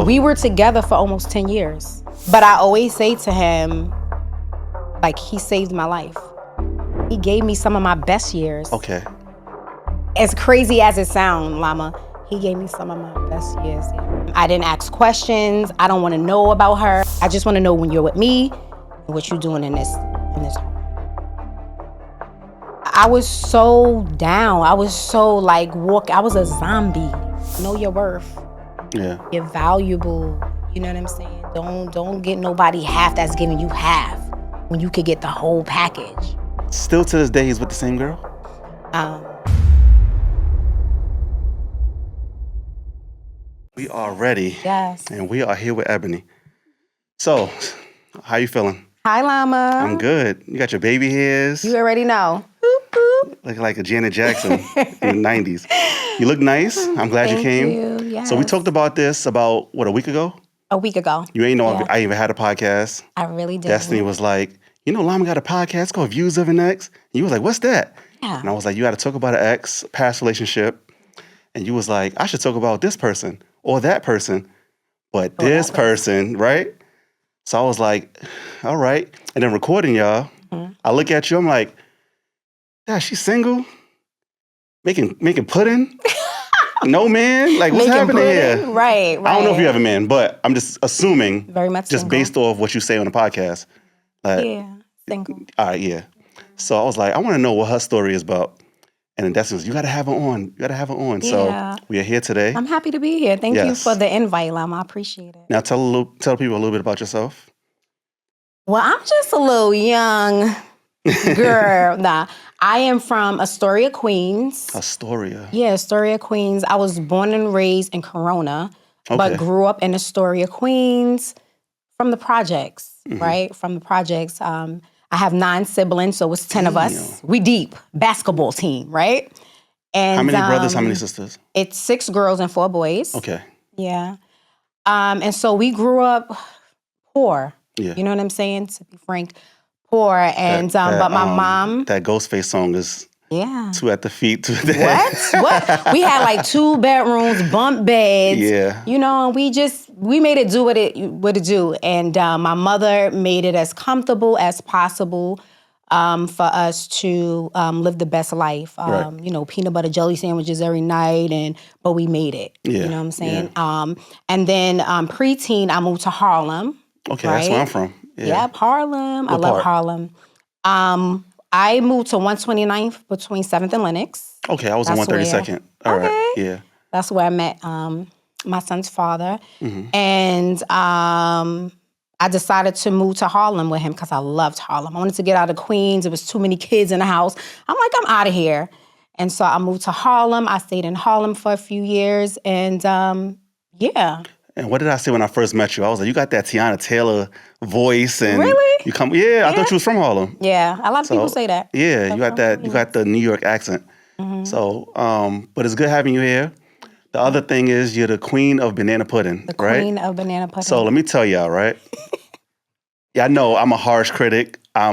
We were together for almost 10 years. But I always say to him, like, he saved my life. He gave me some of my best years. Okay. As crazy as it sounds, Llama, he gave me some of my best years. Yeah. I didn't ask questions. I don't want to know about her. I just want to know when you're with me and what you're doing in this home. I was so down. I was so like I was a zombie. Know your worth. Yeah. You're valuable. You know what I'm saying? Don't get nobody half that's giving you half when you could get the whole package. Still to this day, he's with the same girl? We are ready. Yes. And we are here with Ebony. So, how you feeling? Hi, Llama. I'm good. You got your baby hairs. You already know. Look like a Janet Jackson in the 90s. You look nice. I'm glad you came. Thank you. Yes. So we talked about this about, a week ago? A week ago. You ain't know I even had a podcast. I really did. Destiny was like, Llama got a podcast called Views of an Ex. And you was like, what's that? Yeah. And I was like, you got to talk about an ex, past relationship. And you was like, I should talk about this person or that person, but this person, right? So I was like, all right. And then recording y'all, I look at you, I'm like, yeah, she's single, making pudding. No man, like what's happening here? Right. I don't know if you have a man, but I'm just assuming, very much just single. based off what you say on the podcast. Yeah, single. All right, yeah. So I was like, I want to know what her story is about. And then Destiny was, you got to have her on. You got to have her on. Yeah. So we are here today. I'm happy to be here. Thank you for the invite, Llama. I appreciate it. Now tell people a little bit about yourself. Well, I'm just a little young girl. Nah, I am from Astoria, Queens. Astoria? Yeah, Astoria, Queens. I was born and raised in Corona, but grew up in Astoria, Queens from the projects, right? From the projects. I have 9 siblings, so it's 10 of us. We deep. Basketball team, right? And how many brothers, how many sisters? It's 6 girls and 4 boys. Okay. Yeah. And so we grew up poor. Yeah. You know what I'm saying? To be frank, poor. And but my mom. That Ghostface song is 2 at the feet, 2 at the head. What? We had like 2 bedrooms, bunk beds. Yeah. You know, we made it do what it do. And my mother made it as comfortable as possible for us to live the best life. You know, peanut butter jelly sandwiches every night, but we made it. Yeah. You know what I'm saying? Yeah. And then preteen, I moved to Harlem. Okay, right? that's where I'm from. Yeah. Yep, Harlem. I love Harlem. I moved to 129th between 7th and Lenox. Okay, I was on 132nd. All right, yeah. That's where I met my son's father. And I decided to move to Harlem with him because I loved Harlem. I wanted to get out of Queens. There was too many kids in the house. I'm like, I'm out of here. And so I moved to Harlem. I stayed in Harlem for a few years. And yeah. And what did I say when I first met you? I was like, you got that Tiana Taylor voice, and really? You come. Yeah, I thought you was from Harlem. Yeah, a lot of people say that. Yeah, you got that. You got the New York accent. So, but it's good having you here. The other thing is you're the queen of banana pudding, the right? Queen of banana pudding. So let me tell y'all, right? Yeah, I know I'm a harsh critic. I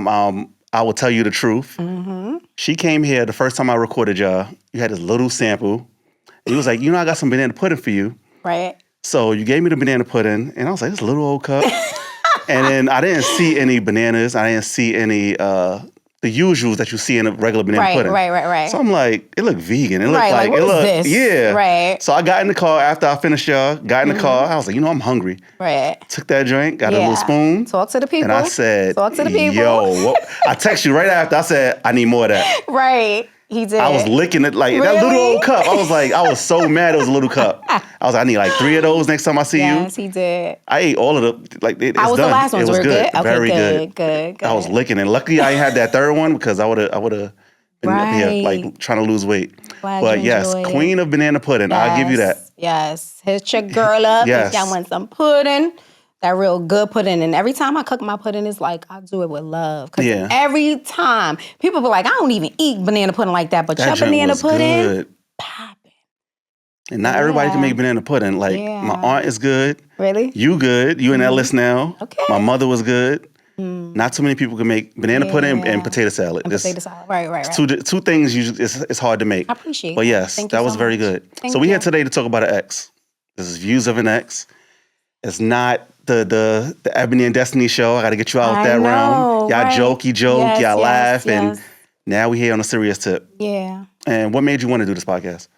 will tell you the truth. She came here the first time I recorded y'all. You had this little sample. And you was like, I got some banana pudding for you. Right. So you gave me the banana pudding, and I was like, this little old cup. And then I didn't see any bananas. I didn't see any the usuals that you see in a regular banana pudding. Right. So I'm like, it looked vegan. It looked like what is this? Yeah. Right. So I got in the car after I finished y'all. Got in the car. I was like, I'm hungry. Right. Took that drink. Got a little spoon. Talk to the people. And I said, talk to the people. Yo, I texted you right after. I said, I need more of that. Right. He did. I was licking it like that little old cup. I was so mad it was a little cup. I was like, I need like 3 of those next time I see you. Yes, he did. I ate all of the, like, it's How was done. the last ones? It was good. Okay, Very good. I was licking it. Luckily, I ain't had that third one because I would have been up here like trying to lose weight. But yes, queen of banana pudding. I'll give you that. Yes. Hit your girl up if y'all want some pudding. That real good pudding. And every time I cook my pudding, it's like I do it with love. Because every time, people be like, I don't even eat banana pudding like that. But your banana pudding, popping. And not everybody can make banana pudding. Like, my aunt is good. Really? You good. You in Ellis now. Okay. My mother was good. Not too many people can make banana pudding and potato salad. Potato salad. Right. Two things usually it's hard to make. I appreciate it. But yes, that was very good. So we're here today to talk about an ex. This is Views of an Ex. It's not the Ebony and Destiny show. I got to get you out that know, realm. Y'all right. joke, Yes, y'all laugh, yes, and yes. now we here on a serious tip. Yeah. And what made you want to do this podcast?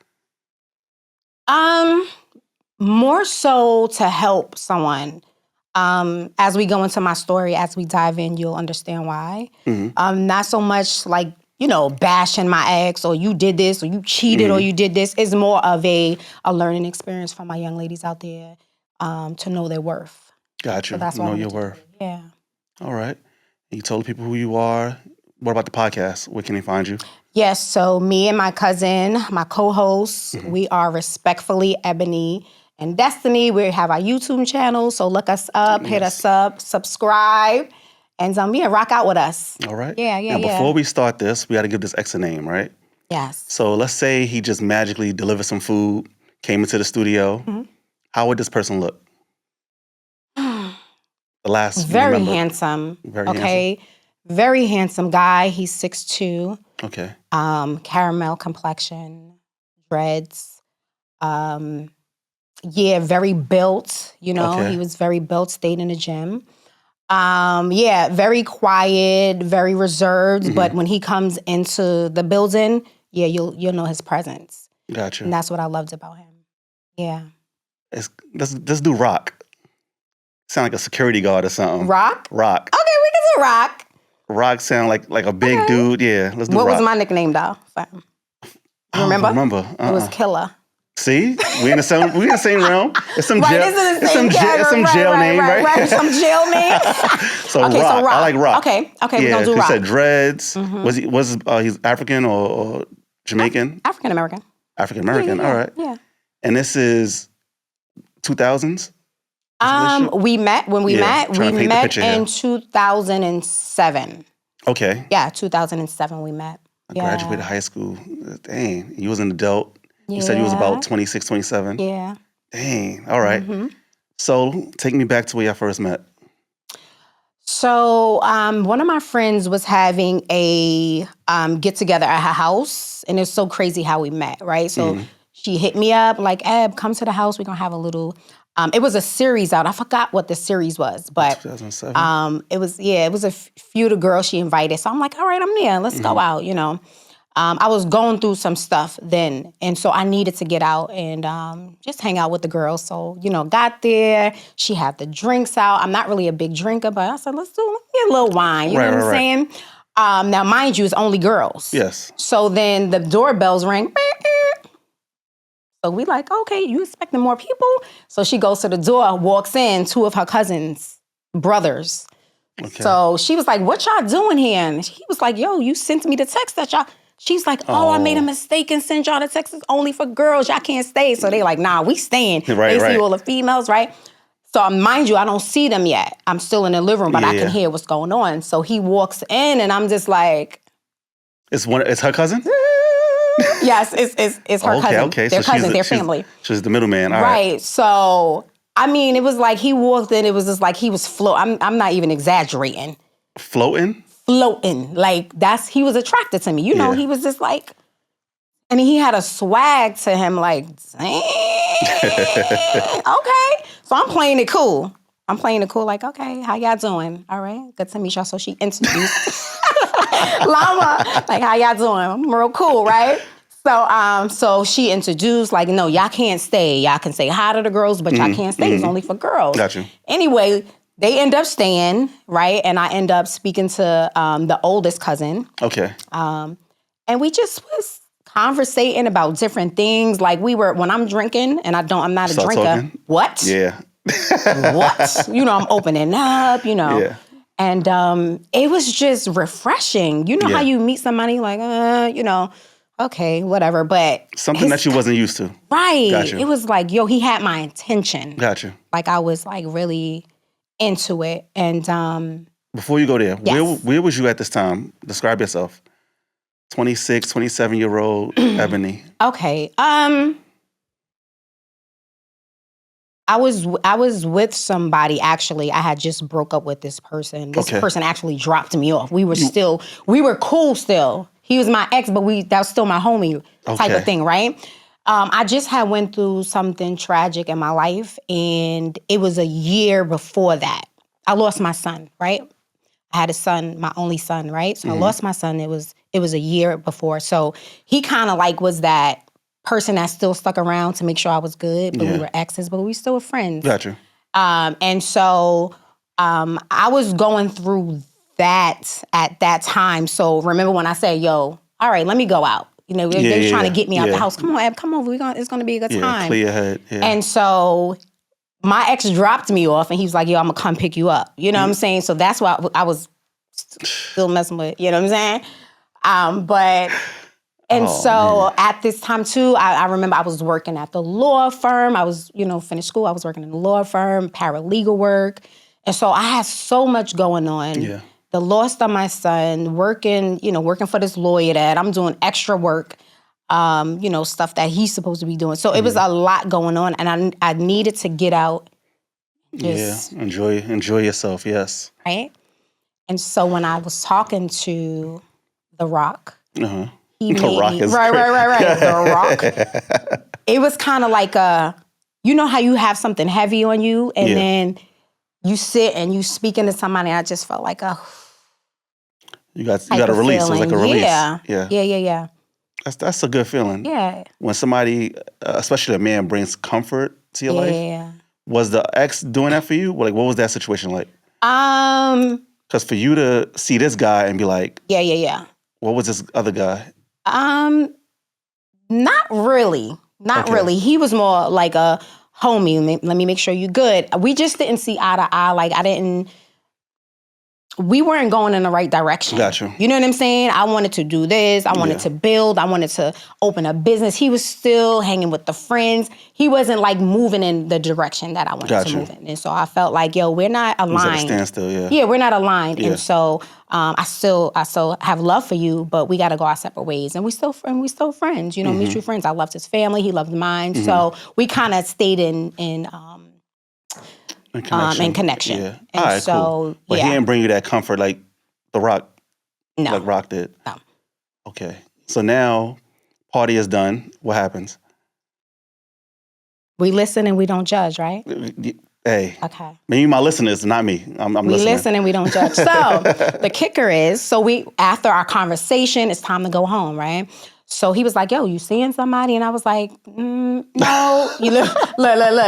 More so to help someone. As we go into my story, as we dive in, you'll understand why. Not so much like, bashing my ex or you did this or you cheated or you did this. It's more of a learning experience for my young ladies out there to know their worth. Got you. So that's what Know I your wanted to worth. do. Yeah. All right. You told people who you are. What about the podcast? Where can they find you? Yes, so me and my cousin, my co-host, we are respectfully Ebony and Destiny. We have our YouTube channel, so look us up, hit us up, subscribe, and rock out with us. All right. Yeah. Now, before we start this, we got to give this ex a name, right? Yes. So let's say he just magically delivered some food, came into the studio. How would this person look? The last Very member. handsome. Very okay. Very handsome guy. He's 6'2". Okay. Caramel complexion, dreads. Very built. Okay. He was very built, stayed in the gym. Very quiet, very reserved. But when he comes into the building, you'll know his presence. Gotcha. And that's what I loved about him. Yeah. Let's do Rock. Sound like a security guard or something. Rock? Rock. Okay, we can do Rock. Rock sound like a big dude. Yeah, let's do What Rock. was my nickname though? For him? I Remember? don't remember. It was Killer. See, we in the same realm. It's some Right, jail. this is the It's same some jail name, right? Right, some jail name. So Okay, Rock. so Rock. I like Rock. Okay, we're gonna do he Rock. said dreads. Was he's African or Jamaican? African American. African American. Yeah. All right. Yeah. And this is 2000s. We met trying to paint the picture in here. 2007. Okay. Yeah, 2007 we met. I graduated high school. Dang, you was an adult. You said you was about 26, 27. Yeah. Dang. All right. So take me back to where y'all first met. So one of my friends was having a get together at her house, and it's so crazy how we met, right? So she hit me up like, "Eb, come to the house. We're gonna have a little." It was a series out. I forgot what the series was, but 2007. it was a few of the girls she invited. So I'm like, all right, I'm there. Let's go out. I was going through some stuff then, and so I needed to get out and just hang out with the girls. So got there. She had the drinks out. I'm not really a big drinker, but I said, let me get a little wine. You know what I'm saying? Now, mind you, it's only girls. Yes. So then the doorbells ring. So we like, okay, you expecting more people? So she goes to the door, walks in, two of her cousins, brothers. Okay. So she was like, what y'all doing here? And he was like, yo, you sent me the text that y'all. She's like, I made a mistake and sent y'all the text. It's only for girls. Y'all can't stay. So they like, nah, we staying. Right, they see all the females, right? So mind you, I don't see them yet. I'm still in the living room, but I can hear what's going on. So he walks in and I'm just like. It's her cousin? Yes, it's her cousin. Okay. They're cousins, they're family. She's the middleman. All right. So, I mean, it was like he walked in, it was just like he was floating. I'm not even exaggerating. Floating? Floating. Like, he was attracted to me. He was just like, and he had a swag to him like, dang, okay. So I'm playing it cool. Like, okay, how y'all doing? All right, good to meet y'all. So she introduced Llama, like, how y'all doing? I'm real cool, right? So she introduced, like, no, y'all can't stay. Y'all can say hi to the girls, but y'all can't stay. It's only for girls. Gotcha. Anyway, they end up staying, right? And I end up speaking to the oldest cousin. Okay. And we just was conversating about different things. Like when I'm drinking, and I'm not a Start drinker. talking? What? Yeah. What? I'm opening up, Yeah. And it was just refreshing. You know how you meet somebody like, okay, whatever. But something that you wasn't used to. Right. Gotcha. It was like, yo, he had my attention. Gotcha. Like I was like really into it. And before you go there, yes. where was you at this time? Describe yourself. 26, 27-year-old Ebony. Okay. I was with somebody, actually. I had just broke up with this person. This person actually dropped me off. We were cool still. He was my ex, but that was still my homie type of thing, right? I just had went through something tragic in my life, and it was a year before that. I lost my son, right? I had a son, my only son, right? So I lost my son. It was a year before. So he kind of like was that person that still stuck around to make sure I was good, but we were exes, but we still were friends. Gotcha. And so I was going through that at that time. So remember when I said, yo, all right, let me go out. You know, they're trying to get me out the house. Come on, Eb, come over. It's going to be a good time. Clear your head. Yeah. And so my ex dropped me off, and he was like, yo, I'm going to come pick you up. You know what I'm saying? So that's why I was still messing with, you know what I'm saying? At this time too, I remember I was working at the law firm. I was, finished school. I was working in the law firm, paralegal work. And so I had so much going on. Yeah. The loss of my son, working for this lawyer that I'm doing extra work, stuff that he's supposed to be doing. So it was a lot going on, and I needed to get out. Enjoy yourself, yes. Right? And so when I was talking to The Rock, he made me, right. The Rock. It was kind of like you know how you have something heavy on you, and then you sit and you speaking to somebody. I just felt like you got a release. It was like a release. Yeah. That's a good feeling. Yeah. When somebody, especially a man, brings comfort to your life. Yeah. Was the ex doing that for you? Like, what was that situation like? Because for you to see this guy and be like, yeah. What was this other guy? Not really. Not really. He was more like a homie. Let me make sure you're good. We just didn't see eye to eye. Like, we weren't going in the right direction. Gotcha. You know what I'm saying? I wanted to do this. I wanted to build. I wanted to open a business. He was still hanging with the friends. He wasn't like moving in the direction that I wanted to move in. And so I felt like, yo, we're not aligned. It was at a standstill, yeah. Yeah, we're not aligned. And so I still have love for you, but we got to go our separate ways. And we still friends, mutual friends. I loved his family. He loved mine. So we kind of stayed in connection. Yeah. And all right, so, cool. But he didn't bring you that comfort like The Rock. No. Like Rock did. No. Okay. So now, party is done. What happens? We listen and we don't judge, right? Hey. Okay. Maybe my listeners, not me. I'm listening. We listen and we don't judge. So the kicker is, after our conversation, it's time to go home, right? So he was like, yo, you seeing somebody? And I was like, no. You look,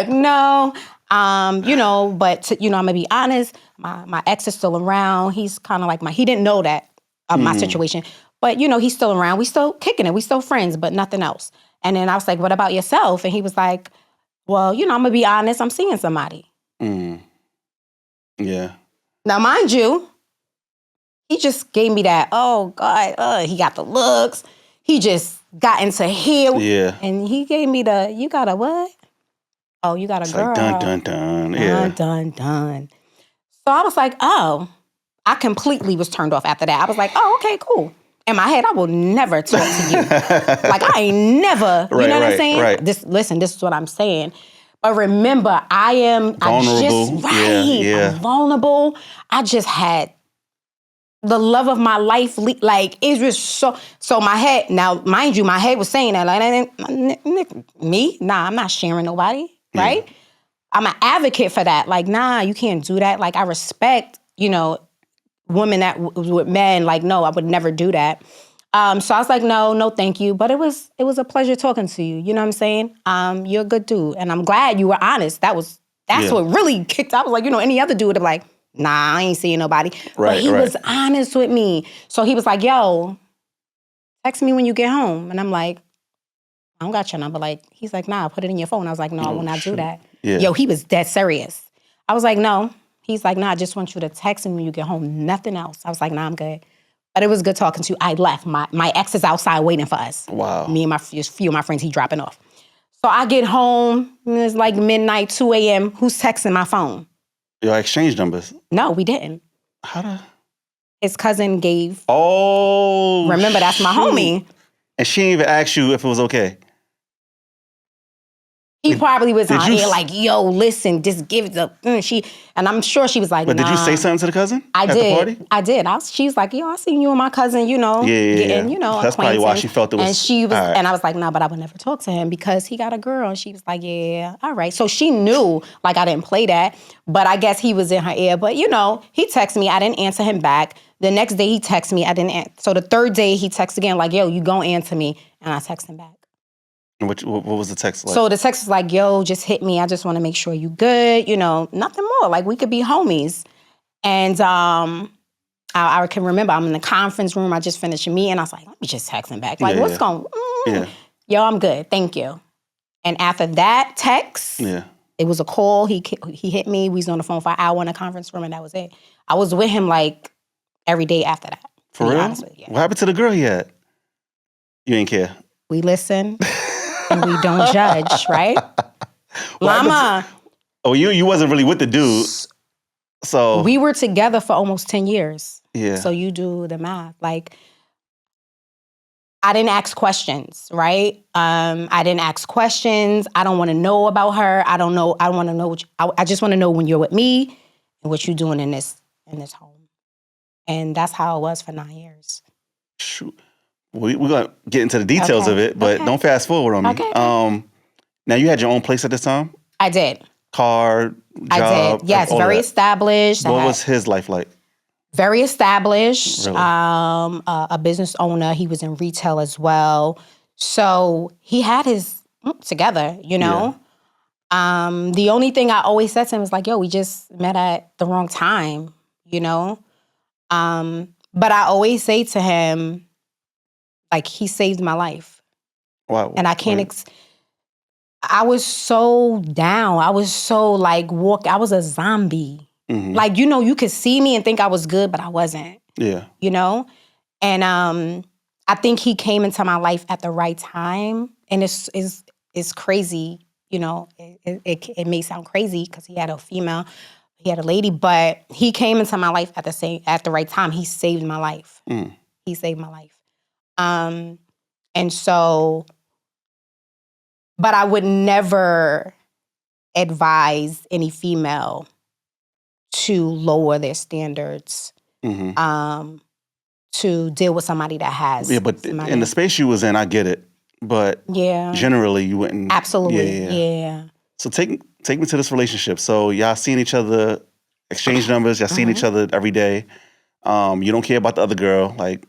no. But I'm gonna be honest, my ex is still around. He's kind of like he didn't know that my situation, but he's still around. We still kicking it. We still friends, but nothing else. And then I was like, what about yourself? And he was like, well, I'm gonna be honest, I'm seeing somebody. Yeah. Now, mind you, he just gave me that, oh God, he got the looks. He just got into here. Yeah. And he gave me you got a what? Oh, you got a girl. Like dun, dun, dun. Yeah. Dun, dun, dun. So I was like, oh. I completely was turned off after that. I was like, oh, okay, cool. In my head, I will never talk to you. Like, I ain't never, you know what I'm saying? Right. This is what I'm saying. But remember, vulnerable. I'm vulnerable. I just had the love of my life. Like, it was so my head, now, mind you, my head was saying that, like, me? Nah, I'm not sharing nobody. Right? I'm an advocate for that. Like, nah, you can't do that. Like, I respect, women that was with men. Like, no, I would never do that. So I was like, no, thank you. But it was a pleasure talking to you. You know what I'm saying? You're a good dude. And I'm glad you were honest. That's what really kicked. I was like, any other dude would have like, nah, I ain't seeing nobody. But he was honest with me. So he was like, yo, text me when you get home. And I'm like, I don't got your number. Like, he's like, nah, put it in your phone. I was like, no, I will not do that. Yeah. Yo, he was dead serious. I was like, no. He's like, nah, I just want you to text me when you get home. Nothing else. I was like, nah, I'm good. But it was good talking to you. I left. My ex is outside waiting for us. Wow. Me and a few of my friends, he dropping off. So I get home. It's like midnight, 2 a.m. Who's texting my phone? Y'all exchanged numbers? No, we didn't. How the? His cousin gave. Oh, remember, that's my homie. And she didn't even ask you if it was okay. He probably was Did on you air like, yo, listen, just give it up. And I'm sure she was like, But nah. did you say something to the cousin I at did. the party? I did. She was like, yo, I seen you and my cousin, getting, That's probably why she felt it was. And she was, all right. and I was like, no, but I would never talk to him because he got a girl. And she was like, yeah, all right. So she knew, like, I didn't play that, but I guess he was in her ear. But, he texted me. I didn't answer him back. The next day he texted me. I didn't answer. So the third day he texted again, like, yo, you gonna answer me. And I text him back. What was the text like? So the text was like, yo, just hit me. I just want to make sure you good. Nothing more. Like, we could be homies. And I can remember I'm in the conference room. I just finished a meeting. I was like, let me just text him back. Like, what's going on? Yeah. Yo, I'm good. Thank you. And after that text, it was a call. He hit me. We was on the phone for an hour in the conference room, and that was it. I was with him, like, every day after that. For real? What happened to the girl he had? You ain't care? We listen. And we don't judge, right? Llama. You wasn't really with the dude. So we were together for almost 10 years. Yeah. So you do the math. Like, I didn't ask questions, right? I didn't ask questions. I don't want to know about her. I don't know. I want to know I just want to know when you're with me and what you're doing in this home. And that's how it was for 9 years. Shoot. We're going to get into the details of it, but don't fast forward on me. Okay. Now, you had your own place at this time? I did. Car, job? I did. Yes, very established. What was his life like? Very established. Really? A business owner. He was in retail as well. So he had his together, The only thing I always said to him was like, yo, we just met at the wrong time, But I always say to him, like, he saved my life. Wow. And I can't... I was so down. I was so, like, I was a zombie. Mm-hmm. Like, you could see me and think I was good, but I wasn't. Yeah. And I think he came into my life at the right time. And it's crazy, It may sound crazy because he had a female, he had a lady, but he came into my life at the right time. He saved my life. Mm. He saved my life. And so, but I would never advise any female to lower their standards, to deal with somebody that has. Yeah, but in the space you was in, I get it. But generally, you wouldn't. Absolutely, yeah. So take me to this relationship. So y'all seeing each other, exchange numbers. Y'all seeing each other every day. You don't care about the other girl. Like,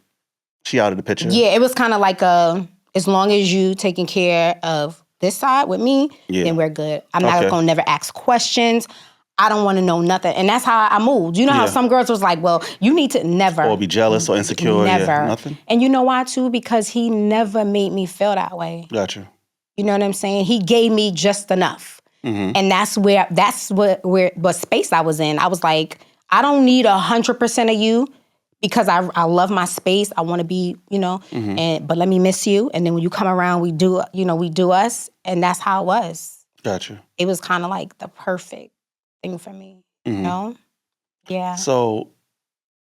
she out of the picture. Yeah, it was kind of like as long as you taking care of this side with me, then we're good. I'm not going to never ask questions. I don't want to know nothing. And that's how I moved. You know how some girls was like, well, you need to never. Or be jealous or insecure. Never. Yeah, nothing. And you know why, too? Because he never made me feel that way. Gotcha. You know what I'm saying? He gave me just enough. And that's what space I was in. I was like, I don't need 100% of you because I love my space. I want to be, but let me miss you. And then when you come around, we do us. And that's how it was. Gotcha. It was kind of like the perfect thing for me, Yeah. So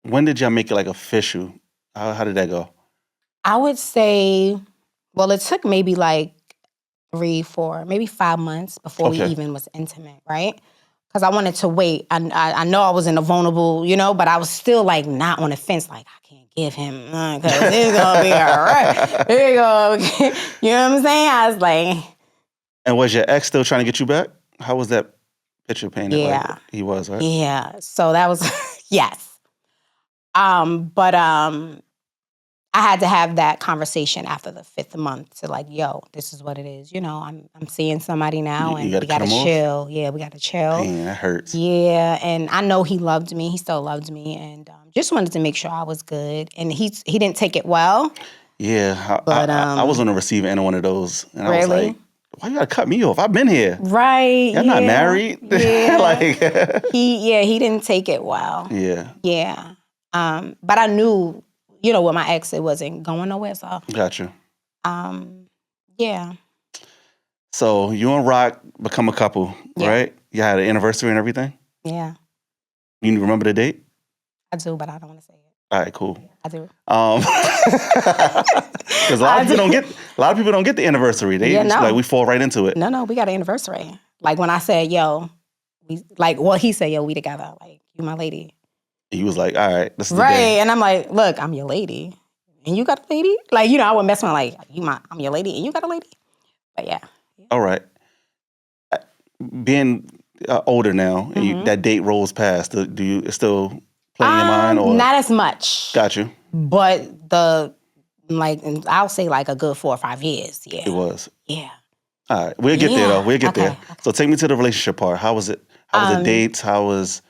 when did y'all make it like official? How did that go? I would say, well, it took maybe like 3, 4, maybe 5 months before we even was intimate, right? Because I wanted to wait. I know I was in a vulnerable, but I was still like not on the fence. Like, I can't give him, because it's gonna be all right. Here you go. You know what I'm saying? I was like. And was your ex still trying to get you back? How was that picture painted? Yeah. Like, he was, right? Yeah. So that was, yes. But I had to have that conversation after the 5th month to like, yo, this is what it is. I'm seeing somebody now and we gotta chill. Yeah, we gotta chill. Dang, that hurts. Yeah, and I know he loved me. He still loved me, and just wanted to make sure I was good. And he didn't take it well. Yeah, but I was on the receiving end of one of those, and I was like, why you gotta cut me off? I've been here. Right. You're not married. Yeah. Like he didn't take it well. Yeah. Yeah. But I knew, with my ex, it wasn't going nowhere. So Gotcha. Yeah. So you and Rock become a couple, right? You had an anniversary and everything? Yeah. You remember the date? I do, but I don't want to say it. All right, cool. I do. Because a lot of people don't get the anniversary. They just like we fall right into it. No, we got an anniversary. Like when I said, yo, he said, yo, we together. Like, you my lady. And he was like, all right, this is the right. day. And I'm like, look, I'm your lady. And you got a lady? Like, I would mess with like, I'm your lady and you got a lady? But yeah. All right. Being older now, and that date rolls past, do you still play in your mind? Or? Not as much. Got you. But I'll say like a good 4 or 5 years. Yeah. It was. Yeah. All right. We'll get there though. We'll get there. Okay. So take me to the relationship part. How was it? How was the dates? How was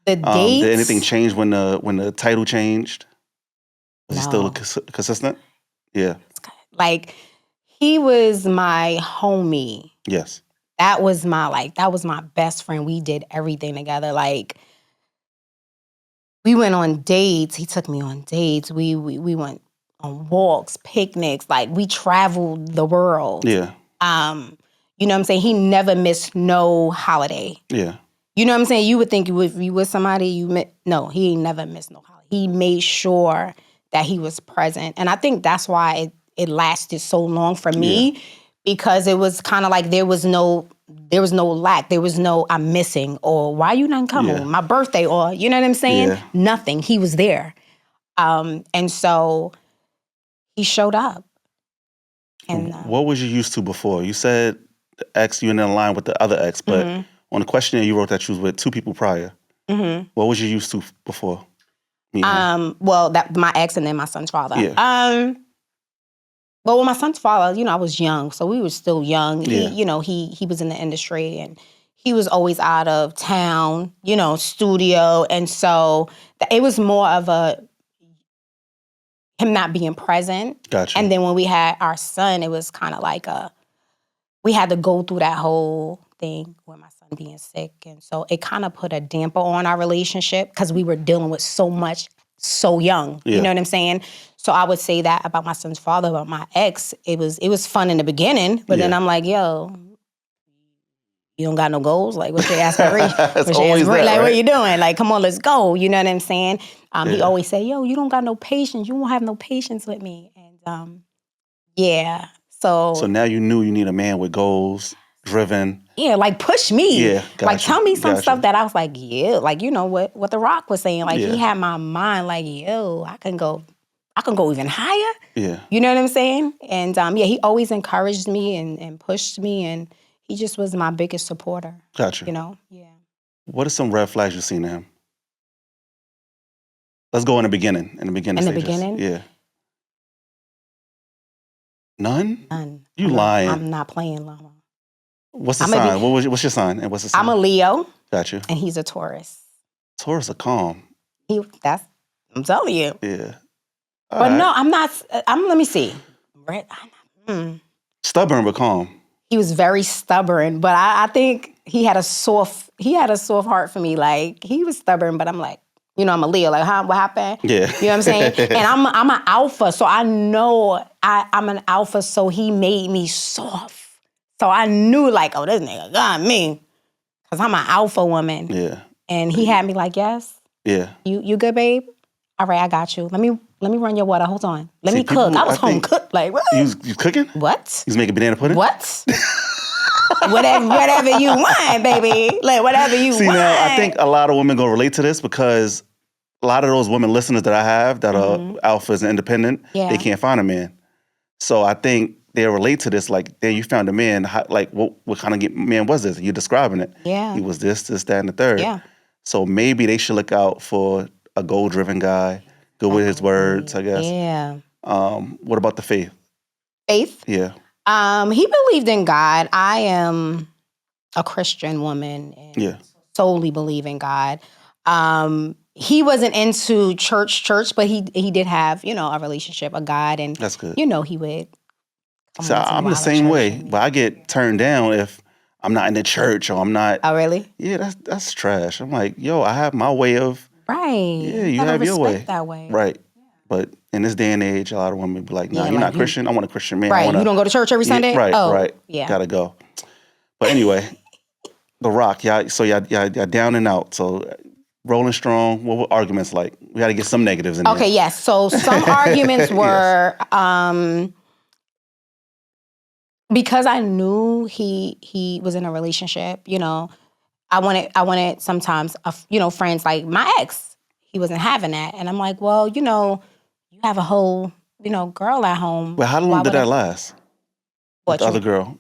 the dates? Did anything change when the title changed? Was he still consistent? Yeah. Like, he was my homie. Yes. That was my best friend. We did everything together. Like, we went on dates. He took me on dates. We went on walks, picnics. Like, we traveled the world. Yeah. You know what I'm saying? He never missed no holiday. Yeah. You know what I'm saying? You would think if you with somebody, no, he ain't never missed no holiday. He made sure that he was present. And I think that's why it lasted so long for me, because it was kind of like there was no lack. There was no I'm missing, or why you not coming? Yeah. My birthday, or you know what I'm saying? Yeah. Nothing. He was there. And so he showed up. And what was you used to before? You said the ex, you were in line with the other ex, but on the questionnaire you wrote that you was with 2 people prior. What was you used to before? Well, that my ex and then my son's father. Yeah. Well, with my son's father, I was young, so we were still young. Yeah. He was in the industry and he was always out of town, studio, and so it was more of him not being present. Gotcha. And then when we had our son, it was kind of like we had to go through that whole thing with my son being sick, and so it kind of put a damper on our relationship because we were dealing with so much so young. Yeah. You know what I'm saying? So I would say that about my son's father, about my ex. It was fun in the beginning, but then I'm like, yo, you don't got no goals? Like, what's your aspiration? What are you doing? Like, come on, let's go. You know what I'm saying? He always say, yo, you don't got no patience. You won't have no patience with me. And yeah. So now you knew you need a man with goals, driven. Yeah, like push me. Yeah, gotcha. Like tell me some stuff that I was like, yeah, like what The Rock was saying. Like he had my mind like, yo, I can go even higher. Yeah. You know what I'm saying? And he always encouraged me and pushed me, and he just was my biggest supporter. Gotcha. Yeah. What are some red flags you've seen in him? Let's go in the beginning. In the beginning? Yeah. None? None. You lying. I'm not playing, Lama. What's the sign? What's your sign? And what's the sign? I'm a Leo. Got you. And he's a Taurus. Taurus are calm. I'm telling you. Yeah. But no, I'm not. Let me see. Stubborn but calm. He was very stubborn, but I think he had a soft heart for me. Like, he was stubborn, but I'm like, I'm a Leo. Like, what happened? Yeah. You know what I'm saying? And I'm an alpha, so I know I'm an alpha, so he made me soft. So I knew, like, oh, this nigga got me. Because I'm an alpha woman. Yeah. And he had me like, yes. Yeah. You good, babe? All right, I got you. Let me run your water. Hold on. Let me cook. I was home cooked. Like, what? You cooking? What? You was making banana pudding? What? whatever you want, baby. Like, whatever you want. See, now, I think a lot of women gonna relate to this because a lot of those women listeners that I have that are alphas and independent, they can't find a man. So I think they'll relate to this. Like, then you found a man. Like, what kind of man was this? You're describing it. Yeah. He was this, that, and the third. Yeah. So maybe they should look out for a goal-driven guy, good with his words, I guess. Yeah. What about the faith? Faith? Yeah. He believed in God. I am a Christian woman and solely believe in God. He wasn't into church, but he did have, a relationship, a God, and that's good. He would. So I'm the same way, but I get turned down if I'm not in the church or I'm not. Oh, really? Yeah, that's trash. I'm like, yo, I have my way of. Right. Yeah, you have your way. That way. Right. Yeah. But in this day and age, a lot of women be like, nah, you're not Christian. I want a Christian man. Right. You don't go to church every Sunday? Right, right. Yeah. Gotta go. But anyway, The Rock, y'all down and out. So Rolling Strong. What were arguments like? We got to get some negatives in there. Okay, yes. So some arguments were because I knew he was in a relationship. I wanted sometimes friends like my ex. He wasn't having that, and I'm like, well, you have a whole girl at home. Well, how long did that last? With the other girl,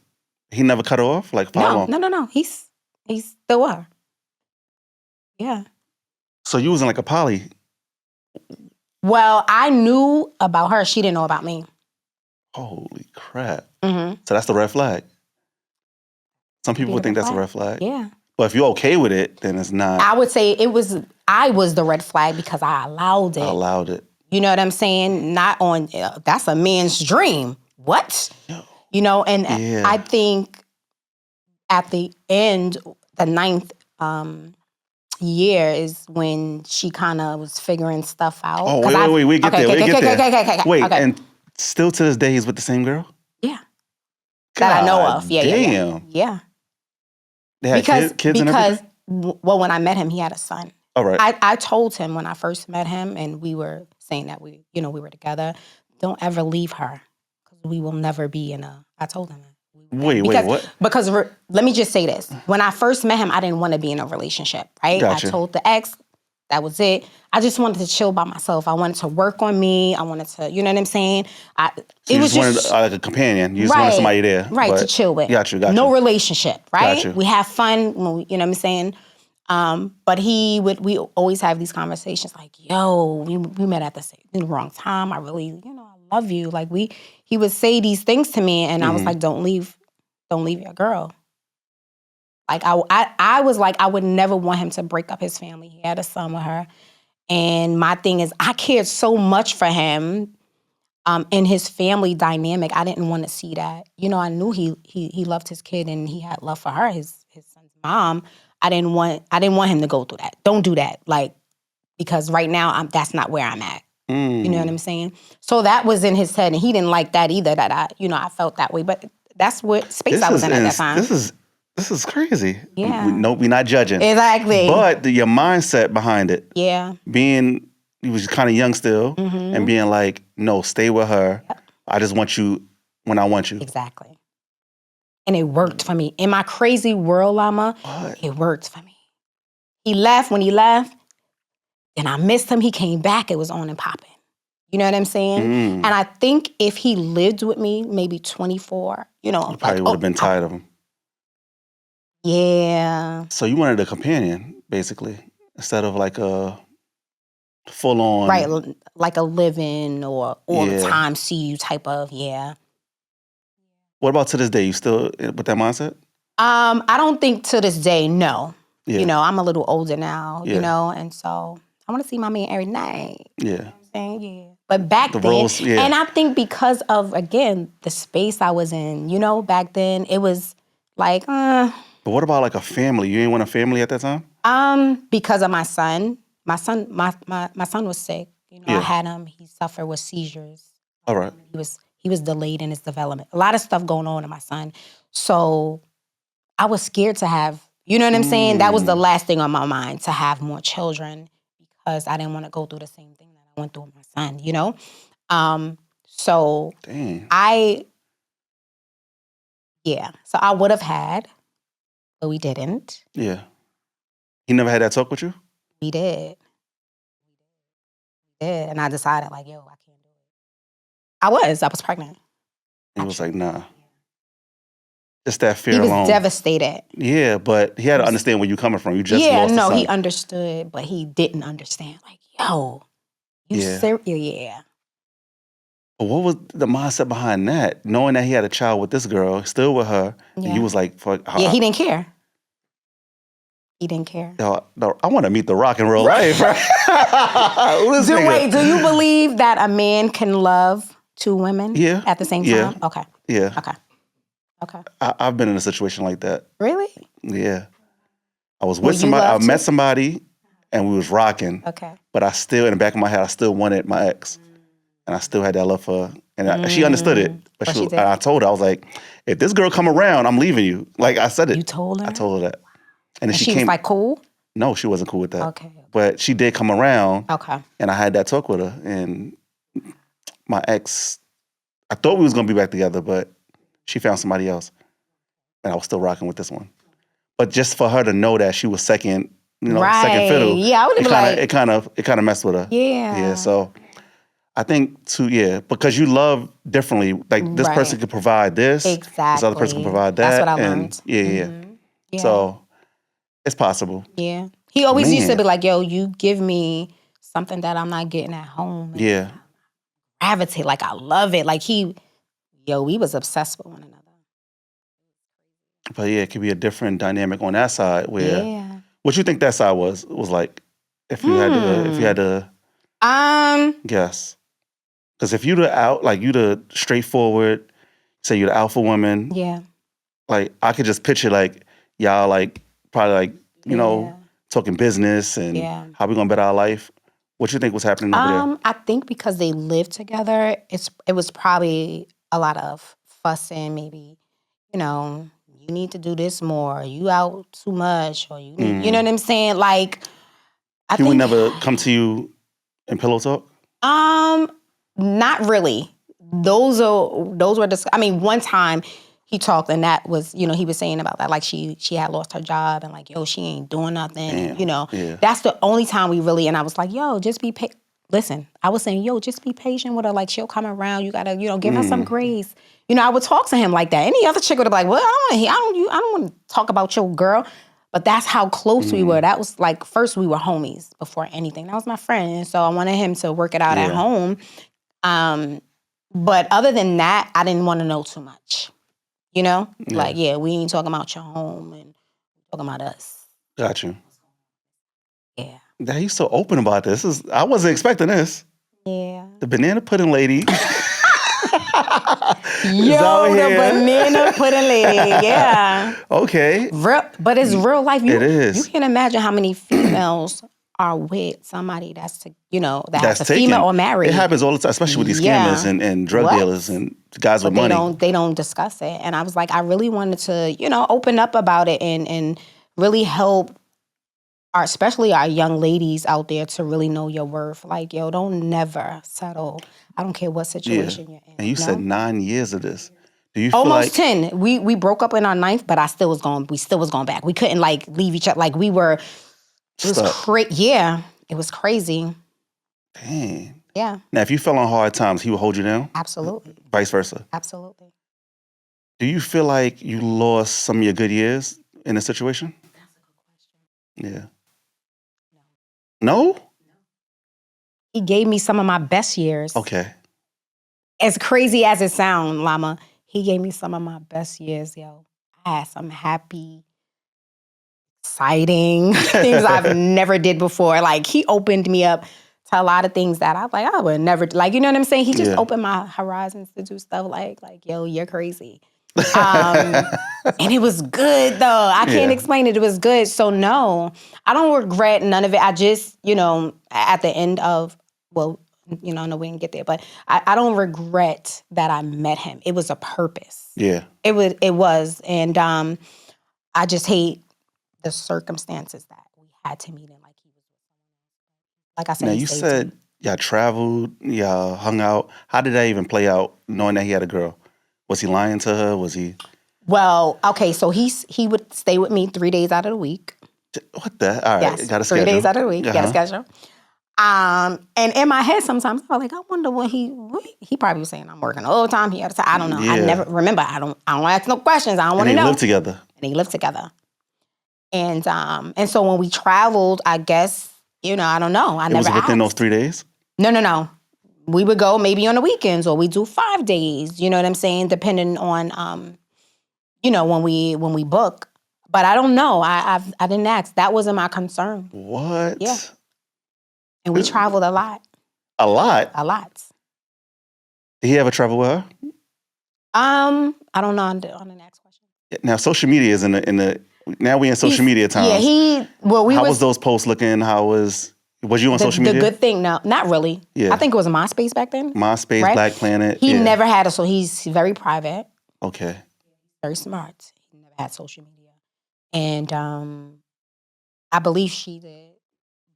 he never cut her off. Like, for how long? No. He's still with her. Yeah. So you wasn't like a poly. Well, I knew about her. She didn't know about me. Holy crap. Mm-hmm. So that's the red flag. Some people would think that's a red flag. Yeah. But if you're okay with it, then it's not. I would say I was the red flag because I allowed it. I allowed it. You know what I'm saying? Not on, that's a man's dream. What? Yo. And I think at the end, the 9th year is when she kind of was figuring stuff out. Oh, wait, we get there. Okay. Wait, and still to this day he's with the same girl? Yeah. That I know of. Yeah, damn. Yeah. They had kids and everything? Well, when I met him, he had a son. All right. I told him when I first met him and we were saying that we were together, don't ever leave her because we will never be I told him that. Wait, what? Because let me just say this. When I first met him, I didn't want to be in a relationship, right? Gotcha. I told the ex, that was it. I just wanted to chill by myself. I wanted to work on me. I wanted to, you know what I'm saying? You just wanted like a companion. You just wanted somebody there. Right, to chill with. Got you. No relationship, right? Got you. We have fun, you know what I'm saying? But we always have these conversations like, yo, we met at the wrong time. I really, I love you. Like he would say these things to me and I was like, don't leave your girl. Like I was like, I would never want him to break up his family. He had a son with her. And my thing is, I cared so much for him in his family dynamic. I didn't want to see that. I knew he loved his kid and he had love for her, his son's mom. I didn't want him to go through that. Don't do that. Like, because right now that's not where I'm at. You know what I'm saying? So that was in his head and he didn't like that either, that I felt that way. But that's what space I was in at that time. This is crazy. Yeah. We're not judging. Exactly. But your mindset behind it. Yeah. You was kind of young still, and being like, no, stay with her. Yep. I just want you when I want you. Exactly. And it worked for me. In my crazy world, Lama, it worked for me. When he left, and I missed him, he came back, it was on and popping. You know what I'm saying? And I think if he lived with me, maybe 24, you probably would have been tired of him. Yeah. So you wanted a companion, basically, instead of like a full-on... Right, like a live-in or all the time see you type of, yeah. What about to this day? You still with that mindset? I don't think to this day, no. Yeah. I'm a little older now, and so I want to see my man every night. Yeah. You know what I'm saying? Yeah. But back then, and I think because of, again, the space I was in, back then, it was like, But what about like a family? You ain't want a family at that time? Because of my son. My son was sick. I had him. He suffered with seizures. All right. He was delayed in his development. A lot of stuff going on in my son. So I was scared to have, you know what I'm saying? That was the last thing on my mind, to have more children because I didn't want to go through the same thing that I went through with my son, So Dang. So I would have had, but we didn't. Yeah. He never had that talk with you? We did. And I decided like, yo, I can't do it. I was pregnant. He was like, nah. Just that fear alone. He was devastated. Yeah, but he had to understand where you're coming from. You just lost a son. He understood, but he didn't understand. Like, yo, you serious? Yeah. But what was the mindset behind that? Knowing that he had a child with this girl, still with her, and you was like, fuck. Yeah, he didn't care. He didn't care. Yo, I want to meet The Rock in real life. Wait, do you believe that a man can love two women at the same time? Yeah. Okay. Yeah. Okay. I've been in a situation like that. Really? Yeah. I was with somebody, I met somebody, and we was rocking. Okay. But I still, in the back of my head, I still wanted my ex. And I still had that love for her. And she understood it. But and I told her, I was like, if this girl come around, I'm leaving you. Like, I said it. You told her? I told her that. And then she was like, cool? No, she wasn't cool with that. Okay. But she did come around. Okay. And I had that talk with her. And my ex, I thought we was going to be back together, but she found somebody else. And I was still rocking with this one. But just for her to know that she was second, second fiddle. Yeah, I would be like, it kind of messed with her. Yeah. Yeah. So I think because you love differently. Like this person could provide this. Exactly. This other person can provide that. That's what I learned. Yeah. So it's possible. Yeah. He always used to be like, yo, you give me something that I'm not getting at home. Yeah. Gravitate. Like, I love it. Like, we was obsessed with one another. But yeah, it could be a different dynamic on that side where, what you think that side was like, if you had to guess. Because if you the straightforward, say you're the alpha woman. Yeah. Like, I could just picture like, y'all like, probably like, talking business and how we gonna better our life. What you think was happening over there? I think because they lived together, it was probably a lot of fussing, maybe, you need to do this more, you out too much, or you need, you know what I'm saying? Like, He would never come to you in pillow talk? Not really. Those were one time he talked, and that was, he was saying about that, like she had lost her job, and like, yo, she ain't doing nothing. Damn. That's the only time we really, and I was like, yo, just be listen, I was saying, yo, just be patient with her. Like, she'll come around. You gotta, give her some grace. I would talk to him like that. Any other chick would have been like, well, I don't want to talk about your girl. But that's how close we were. That was like, first we were homies before anything. That was my friend. And so I wanted him to work it out at home. But other than that, I didn't want to know too much. Like, we ain't talking about your home and talking about us. Got you. Yeah. Yeah, he's so open about this. I wasn't expecting this. Yeah. The banana pudding lady. Yo, the banana pudding lady. Yeah. Okay. But it's real life. It is. You can't imagine how many females are with somebody that's that's a female or married. It happens all the time, especially with these scammers and drug dealers and guys with money. They don't discuss it. And I was like, I really wanted to, open up about it and really help especially our young ladies out there to really know your worth. Like, yo, don't never settle. I don't care what situation you're in. And you said 9 years of this. Do you almost feel like 10? We broke up in our 9th, but we still was going back. We couldn't like leave each other. Like we were. It was crazy. Yeah, it was crazy. Dang. Yeah. Now, if you fell on hard times, he would hold you down? Absolutely. Vice versa? Absolutely. Do you feel like you lost some of your good years in this situation? That's a good question. Yeah. No? He gave me some of my best years. Okay. As crazy as it sounds, Llama, he gave me some of my best years, yo. I had some happy, exciting things I've never did before. Like, he opened me up to a lot of things that I was like, I would never, like, you know what I'm saying? He just opened my horizons to do stuff like, yo, you're crazy. And it was good, though. I can't explain it. It was good. So, no, I don't regret none of it. I just, at the end of, well, no, we didn't get there, but I don't regret that I met him. It was a purpose. Yeah. It was. And I just hate the circumstances that we had to meet in. Like I said, now, you said y'all traveled, y'all hung out. How did that even play out, knowing that he had a girl? Was he lying to her? Was he? Well, okay, so he would stay with me 3 days out of the week. What the? All right, yes, got a schedule. 3 days out of the week, got a schedule. And in my head sometimes, I was like, I wonder what he probably was saying I'm working all the time. He had to say, I don't know. Yeah. I never, remember, I don't ask no questions. I don't want to know. And they lived together. And so when we traveled, I guess, I don't know. I never asked. Was it within those 3 days? No. We would go maybe on the weekends, or we do 5 days, you know what I'm saying? Depending on, when we book. But I don't know. I didn't ask. That wasn't my concern. What? Yeah. And we traveled a lot. A lot? A lot. Did he ever travel with her? I don't know on the next question. Now, social media is in the now we in social media times. Yeah, How was those posts looking? Was you on social media? The good thing, no, not really. Yeah. I think it was MySpace back then. MySpace, right? Black Planet. He never had so he's very private. Okay. Very smart. He never had social media. And I believe she did,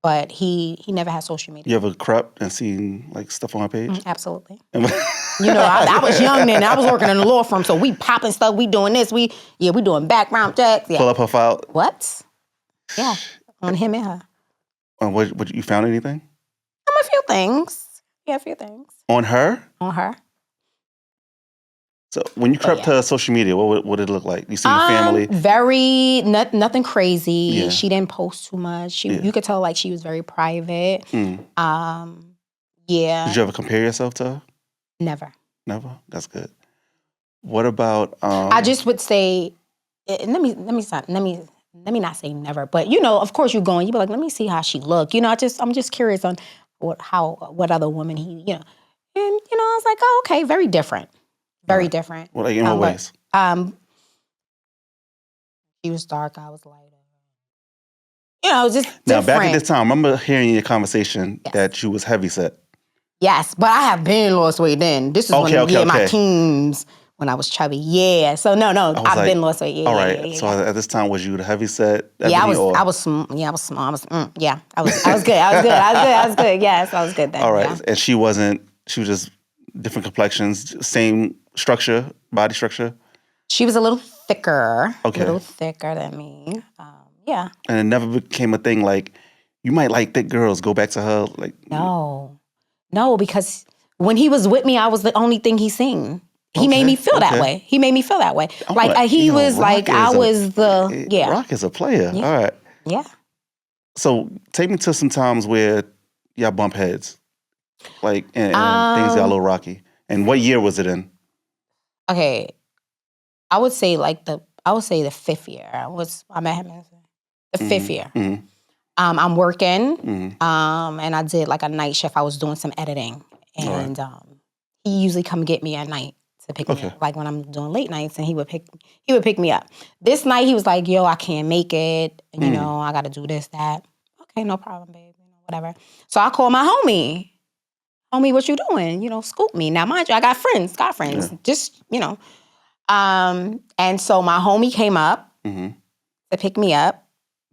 but he never had social media. You ever crept and seen like stuff on her page? Absolutely. I was young then. I was working in a law firm, so we popping stuff. We doing this. We doing background checks. Yeah. Pull up her file. What? Yeah, on him and her. And what you found anything? A few things. Yeah, a few things. On her? On her. So when you crept her social media, what did it look like? You see your family? Nothing crazy. Yeah. She didn't post too much. You could tell like she was very private. Yeah. Did you ever compare yourself to her? Never. Never? That's good. What about I just would say let me not say never, but of course you're going, you be like, let me see how she look. I'm just curious on what other woman he, and I was like, oh, okay, very different. Very different. Well, like in what ways? He was dark, I was lighter. Just different. Now, back at this time, I remember hearing in your conversation that you was heavyset. Yes, but I have been lost weight then. This is my teens when I was chubby. Yeah. So no, I've been lost weight. Yeah. All right. Yeah. So at this time, was you the heavyset? Yeah, I was small. I was good. I was good. Yes, I was good then. All right. Yeah. And she was just different complexions, same structure, body structure? She was a little thicker. Okay. A little thicker than me. Yeah. And it never became a thing like, you might like thick girls, go back to her? Like No, because when he was with me, I was the only thing he seen. He made me feel that way. He made me feel that way. Like he was like, I was the, yeah. Rock is a player. Yeah. All right. Yeah. So take me to some times where y'all bump heads. Like, and things got a little rocky. And what year was it in? Okay. I would say the fifth year. I met him in the fifth year. Mm-hmm. I'm working, Mm-hmm. and I did like a night shift. I was doing some editing, and he usually come get me at night to pick me up. Like when I'm doing late nights, and he would pick me up. This night he was like, "Yo, I can't make it. I got to do this, that." Okay, no problem, babe. Whatever. So I called my homie. Homie, what you doing? Scoop me. Now, mind you, I got friends. Yeah. Just and so my homie came up to pick me up,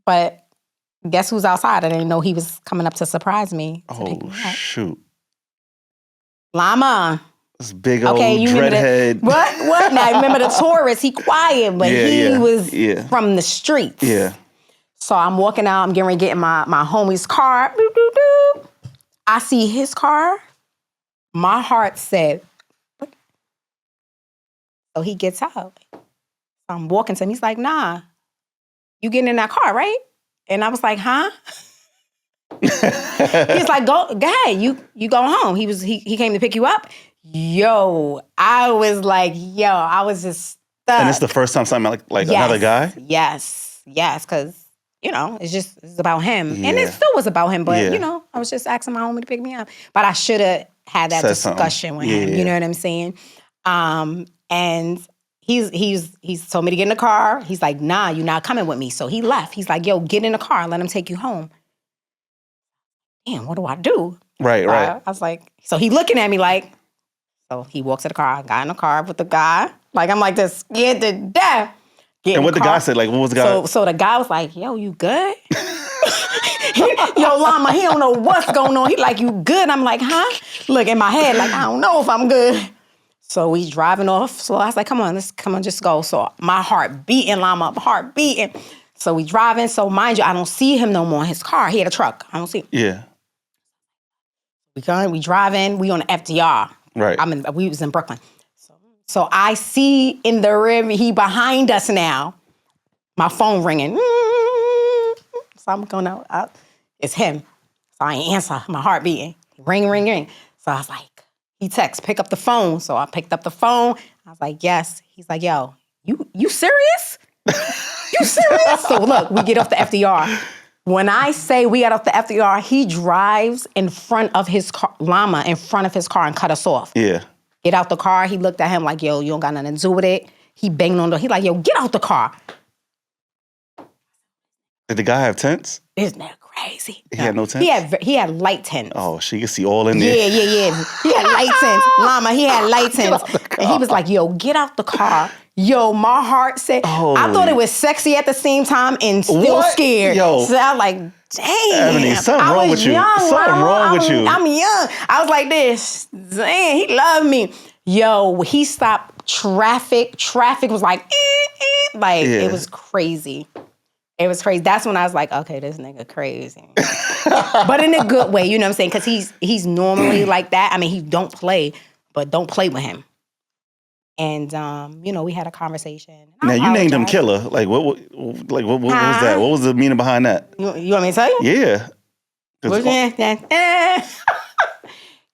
but. Guess who's outside? I didn't know he was coming up to surprise me. To pick me up. Shoot. Llama. This big old dreadhead. What? Now, remember the tourist, he quiet, but he was from the streets. Yeah. So I'm walking out, I'm getting ready to get in my homie's car. I see his car. My heart said, what? So he gets out. I'm walking to him. He's like, nah, you getting in that car, right? And I was like, huh? He's like, go ahead, you go home. He came to pick you up. I was just stuck. And it's the first time something like another guy? Yes, because, it's about him. Yeah. And it still was about him, but, I was just asking my homie to pick me up. But I should have had that discussion with him, you know what I'm saying? And He's told me to get in the car. He's like, nah, you're not coming with me. So he left. He's like, yo, get in the car. Let him take you home. Damn, what do I do? Right. I was like, so he looking at me like, so he walks to the car. I got in the car with the guy. Like, I'm like just scared to death. And what the guy said, like, what was the guy? So the guy was like, yo, you good? Yo, Llama, he don't know what's going on. He like, you good? I'm like, huh? Look, in my head, like, I don't know if I'm good. So we driving off. So I was like, come on, just go. So my heart beating, Llama, heart beating. So we driving. So mind you, I don't see him no more in his car. He had a truck. I don't see him. Yeah. We driving. We on the FDR. Right. We was in Brooklyn. So I see in the rear, he behind us now. My phone ringing. So I'm going out. It's him. So I ain't answer. My heart beating. Ring, ring, ring. So I was like, he texts, pick up the phone. So I picked up the phone. I was like, yes. He's like, yo, you serious? You serious? So look, we get off the FDR. When I say we got off the FDR, he drives in front of his car, Llama in front of his car and cut us off. Yeah. Get out the car. He looked at him like, yo, you don't got nothing to do with it. He banged on the door. He like, yo, get out the car. Did the guy have tents? Isn't that crazy? He had no tents? He had light tents. Oh, she could see all in there. Yeah. He had light tents. Llama, he had light tents. And he was like, yo, get out the car. Yo, my heart said, I thought it was sexy at the same time and still scared. Yo. So I was like, damn. Ebony, something wrong with you. Young, something wrong with you. I'm young. I was like this. Damn, he loved me. Yo, he stopped traffic. Traffic was like, like it was crazy. It was crazy. That's when I was like, okay, this nigga crazy. But in a good way, you know what I'm saying? Because he's normally like that. I mean, he don't play, but don't play with him. And we had a conversation. Now you named him Killer. Like what was that? What was the meaning behind that? You want me to tell you? Yeah.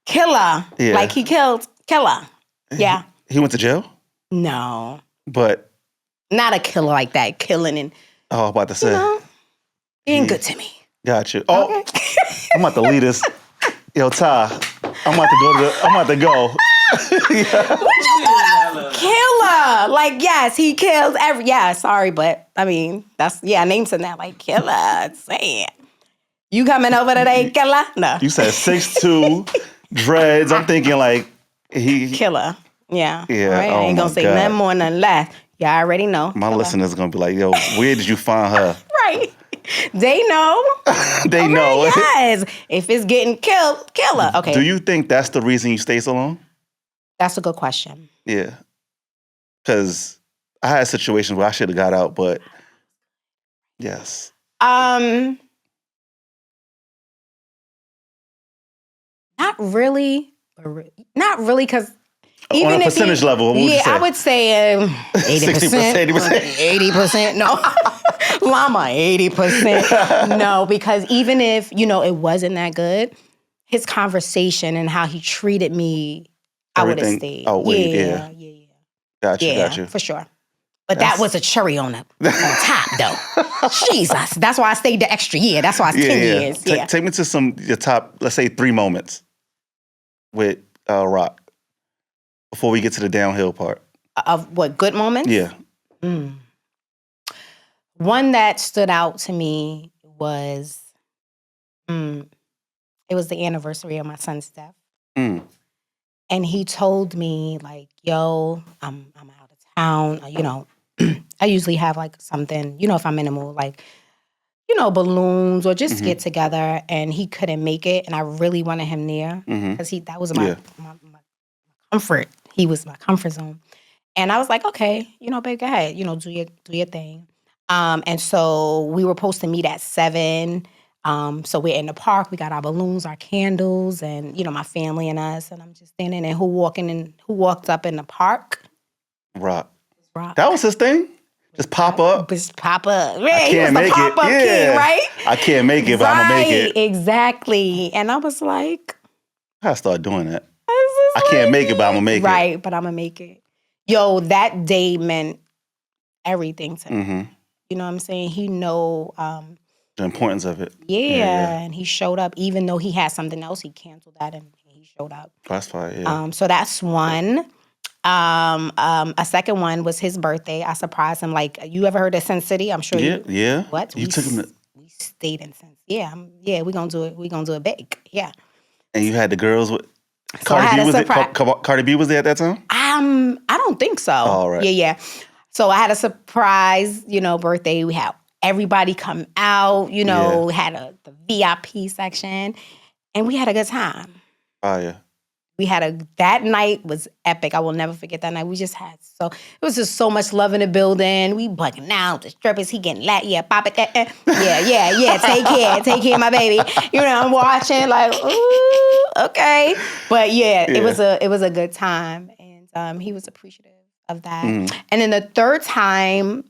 Killer. Yeah. Like he killed Killer. Yeah. He went to jail? No. But not a killer like that. Killing and I was about to say. Being good to me. Got you. Oh, okay. I'm about to lead us. Yo, Ty, I'm about to go. What you thought? Killer. Like, yes, he kills sorry, but I mean, I named him that, like, Killer. Saying. You coming over today, Killer? No. You said 6'2", dreads. I'm thinking like he... Killer. Yeah. Yeah. Right? I ain't gonna say nothing more than less. Y'all already know. My listeners gonna be like, yo, where did you find her? Right. They know. They know. Yes. If it's getting killed, Killer. Okay. Do you think that's the reason you stay so long? That's a good question. Yeah. Because I had situations where I should have got out, but yes. Not really. Not really, because even on a percentage level, what would you say? I would say 80%. 80%. No. Llama, 80%. No, because even if, it wasn't that good, his conversation and how he treated me, I would have stayed. Oh, yeah. Got you. For sure. But that was a cherry on top, though. Jesus. That's why I stayed the extra year. That's why it's 10 years. Take me to your top, let's say, 3 moments with Rock before we get to the downhill part. Of what, good moments? Yeah. One that stood out to me was, it was the anniversary of my son's death. And he told me, like, yo, I'm out of town. I usually have, like, something, if I'm in the mood, like, balloons or just get together. And he couldn't make it. And I really wanted him there because that was my comfort. He was my comfort zone. And I was like, okay, babe, go ahead. Do your thing. And so we were supposed to meet at 7. So we're in the park. We got our balloons, our candles, and my family and us. And I'm just standing there. Who walked up in the park? Rock. That was his thing. Just pop up. Just pop up. Right. I can't make it. King, right? I can't make it, but I'm gonna make it. Exactly. And I was like, I gotta start doing that. I can't make it, but I'm gonna make it. Right, but I'm gonna make it. Yo, that day meant everything to me. You know what I'm saying? He know the importance of it. Yeah, and he showed up. Even though he had something else, he canceled that and he showed up. That's fine, yeah. So that's one. A second one was his birthday. I surprised him. Like, you ever heard of Sin City? I'm sure you. Yeah. What? You took him to. We stayed in Sin City. Yeah, we're gonna do it. We're gonna do it big. Yeah. And you had the girls with. So Cardi B was there at that time? I don't think so. All right. Yeah. So I had a surprise, birthday. We had everybody come out, we had the VIP section, and we had a good time. Oh, yeah. That night was epic. I will never forget that night. We just had it was just so much love in the building. We bugging out. The strippers, he getting pop it. Yeah. Take care, my baby. I'm watching like, ooh, okay. But it was a good time, and he was appreciative of that. And then the third time,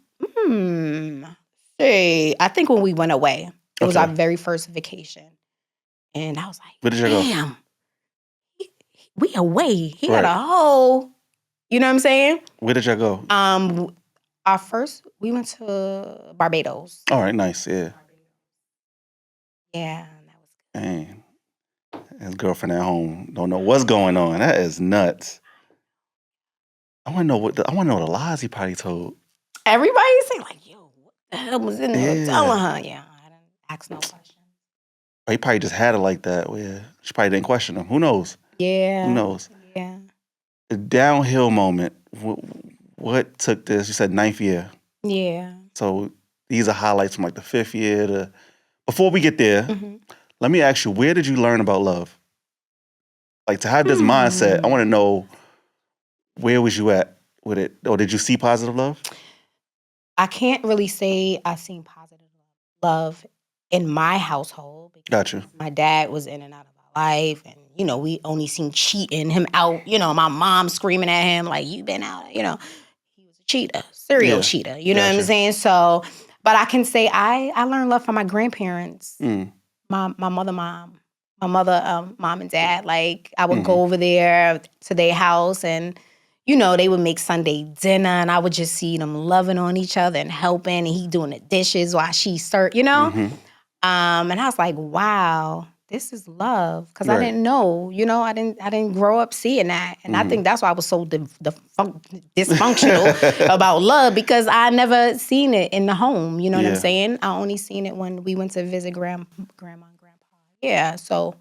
I think when we went away, it was our very first vacation, and I was like, where did you go? Damn. We away. He had a whole, you know what I'm saying? Where did y'all go? We went to Barbados. All right, nice, yeah. Yeah, that was good. Dang. His girlfriend at home don't know what's going on. That is nuts. I want to know the lies he probably told. Everybody's saying like, yo, what the hell was in there telling her? Yeah, I didn't ask no questions. Or he probably just had it like that. Well, yeah. She probably didn't question him. Who knows? Yeah. Who knows? Yeah. The downhill moment. what took this? You said 9th year. Yeah. So these are highlights from like the 5th year. Before we get there, let me ask you, where did you learn about love? Like to have this mindset, I want to know, where was you at with it? Or did you see positive love? I can't really say I seen positive love in my household because Gotcha. my dad was in and out of our life, and we only seen cheating, him out. My mom screaming at him like, "You been out?" He was a cheater, serial cheater. You know what I'm saying? So, but I can say I learned love from my grandparents, my mom and dad. Like I would go over there to their house and. They would make Sunday dinner, and I would just see them loving on each other and helping, and he doing the dishes while she served, And I was like, wow, this is love, because I didn't know, I didn't grow up seeing that, and I think that's why I was so dysfunctional about love, because I never seen it in the home. You know what I'm saying? I only seen it when we went to visit grandma and grandpa. Yeah, so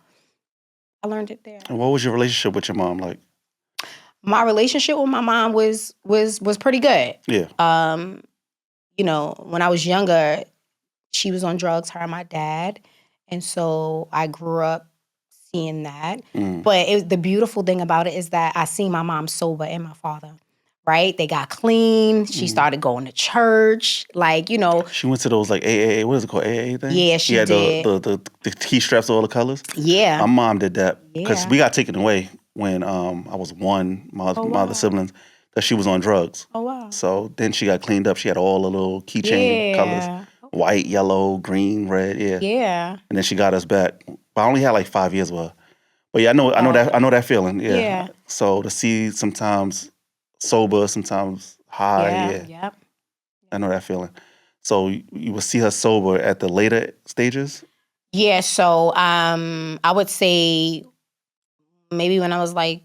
I learned it there. And what was your relationship with your mom like? My relationship with my mom was pretty good. Yeah. When I was younger, she was on drugs, her and my dad. And so I grew up seeing that. But the beautiful thing about it is that I seen my mom sober and my father, right? They got clean. She started going to church. Like, She went to those like AAA, what is it called, AAA things? Yeah, she did. The key straps of all the colors? Yeah. My mom did that because Yeah. we got taken away when I was one, my other siblings, that she was on drugs. Oh, wow. So then she got cleaned up. She had all the little keychain colors. White, yellow, green, red, Yeah. And then she got us back. But I only had like 5 years with her. But yeah, I know that feeling. Yeah. So to see sometimes sober, sometimes high, Yep. I know that feeling. So you would see her sober at the later stages? Yeah, so I would say maybe when I was like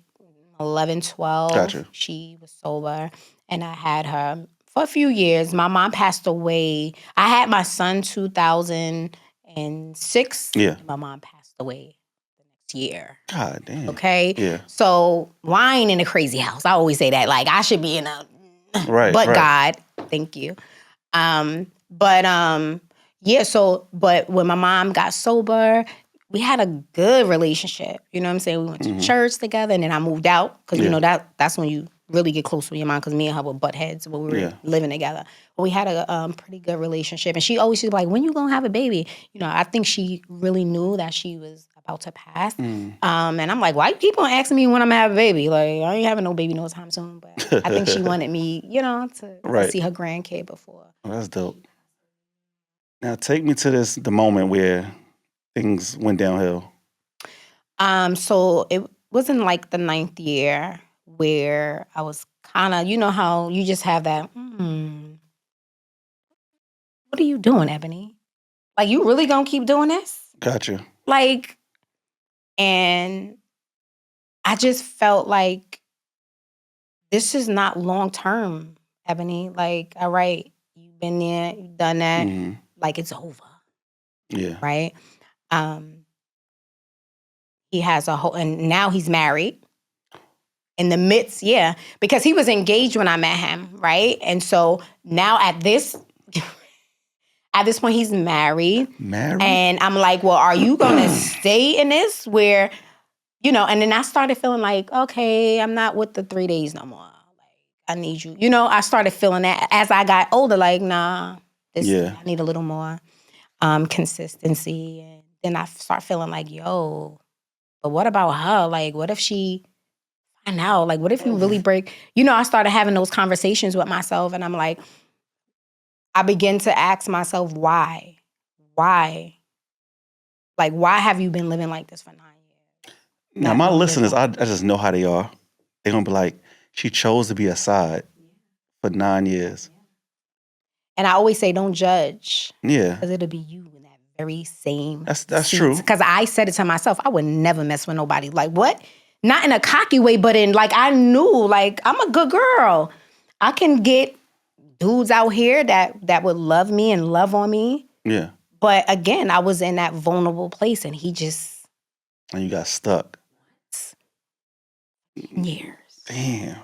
11, 12, Gotcha. she was sober, and I had her for a few years. My mom passed away. I had my son 2006. Yeah. And my mom passed away the next year. God damn. Okay? Yeah. So I ain't in a crazy house. I always say that. Like, I should be in a... Right, but right. God. Thank you. But when my mom got sober, we had a good relationship. You know what I'm saying? We went to church together, and then I moved out because that's when you really get close with your mom, because me and her were butt heads when we were living together. But we had a pretty good relationship, and she always was like, "When you gonna have a baby?" I think she really knew that she was about to pass. And I'm like, "Why you keep on asking me when I'm gonna have a baby? Like, I ain't having no baby no time soon." But I think she wanted me, to see her grandkid before. Oh, that's dope. Now take me to the moment where things went downhill. So it wasn't like the 9th year where I was kind of, how you just have that, what are you doing, Ebony? Like, you really gonna keep doing this? Gotcha. Like, and I just felt like this is not long term, Ebony. Like, all right, you've been there, you've done that. Like, it's over. Yeah. Right? He has and now he's married. In the midst, because he was engaged when I met him, right? And so now at this point, he's married. And I'm like, well, are you gonna stay in this where, and then I started feeling like, okay, I'm not with the 3 days no more. Like, I need you. I started feeling that as I got older, like, nah, I need a little more consistency. And then I start feeling like, yo, but what about her? Like, what if she find out? Like, what if you really break? I started having those conversations with myself, and I'm like, I begin to ask myself, why? Why? Like, why have you been living like this for 9 years? Now, my listeners, I just know how they are. They're going to be like, she chose to be a side for 9 years. And I always say, don't judge. Yeah. Because it'll be you in that very same That's true. Because I said it to myself, I would never mess with nobody. Like, what? Not in a cocky way, but in, like, I knew, like, I'm a good girl. I can get dudes out here that would love me and love on me. Yeah. But again, I was in that vulnerable place, and he just... And you got stuck. Years. Damn.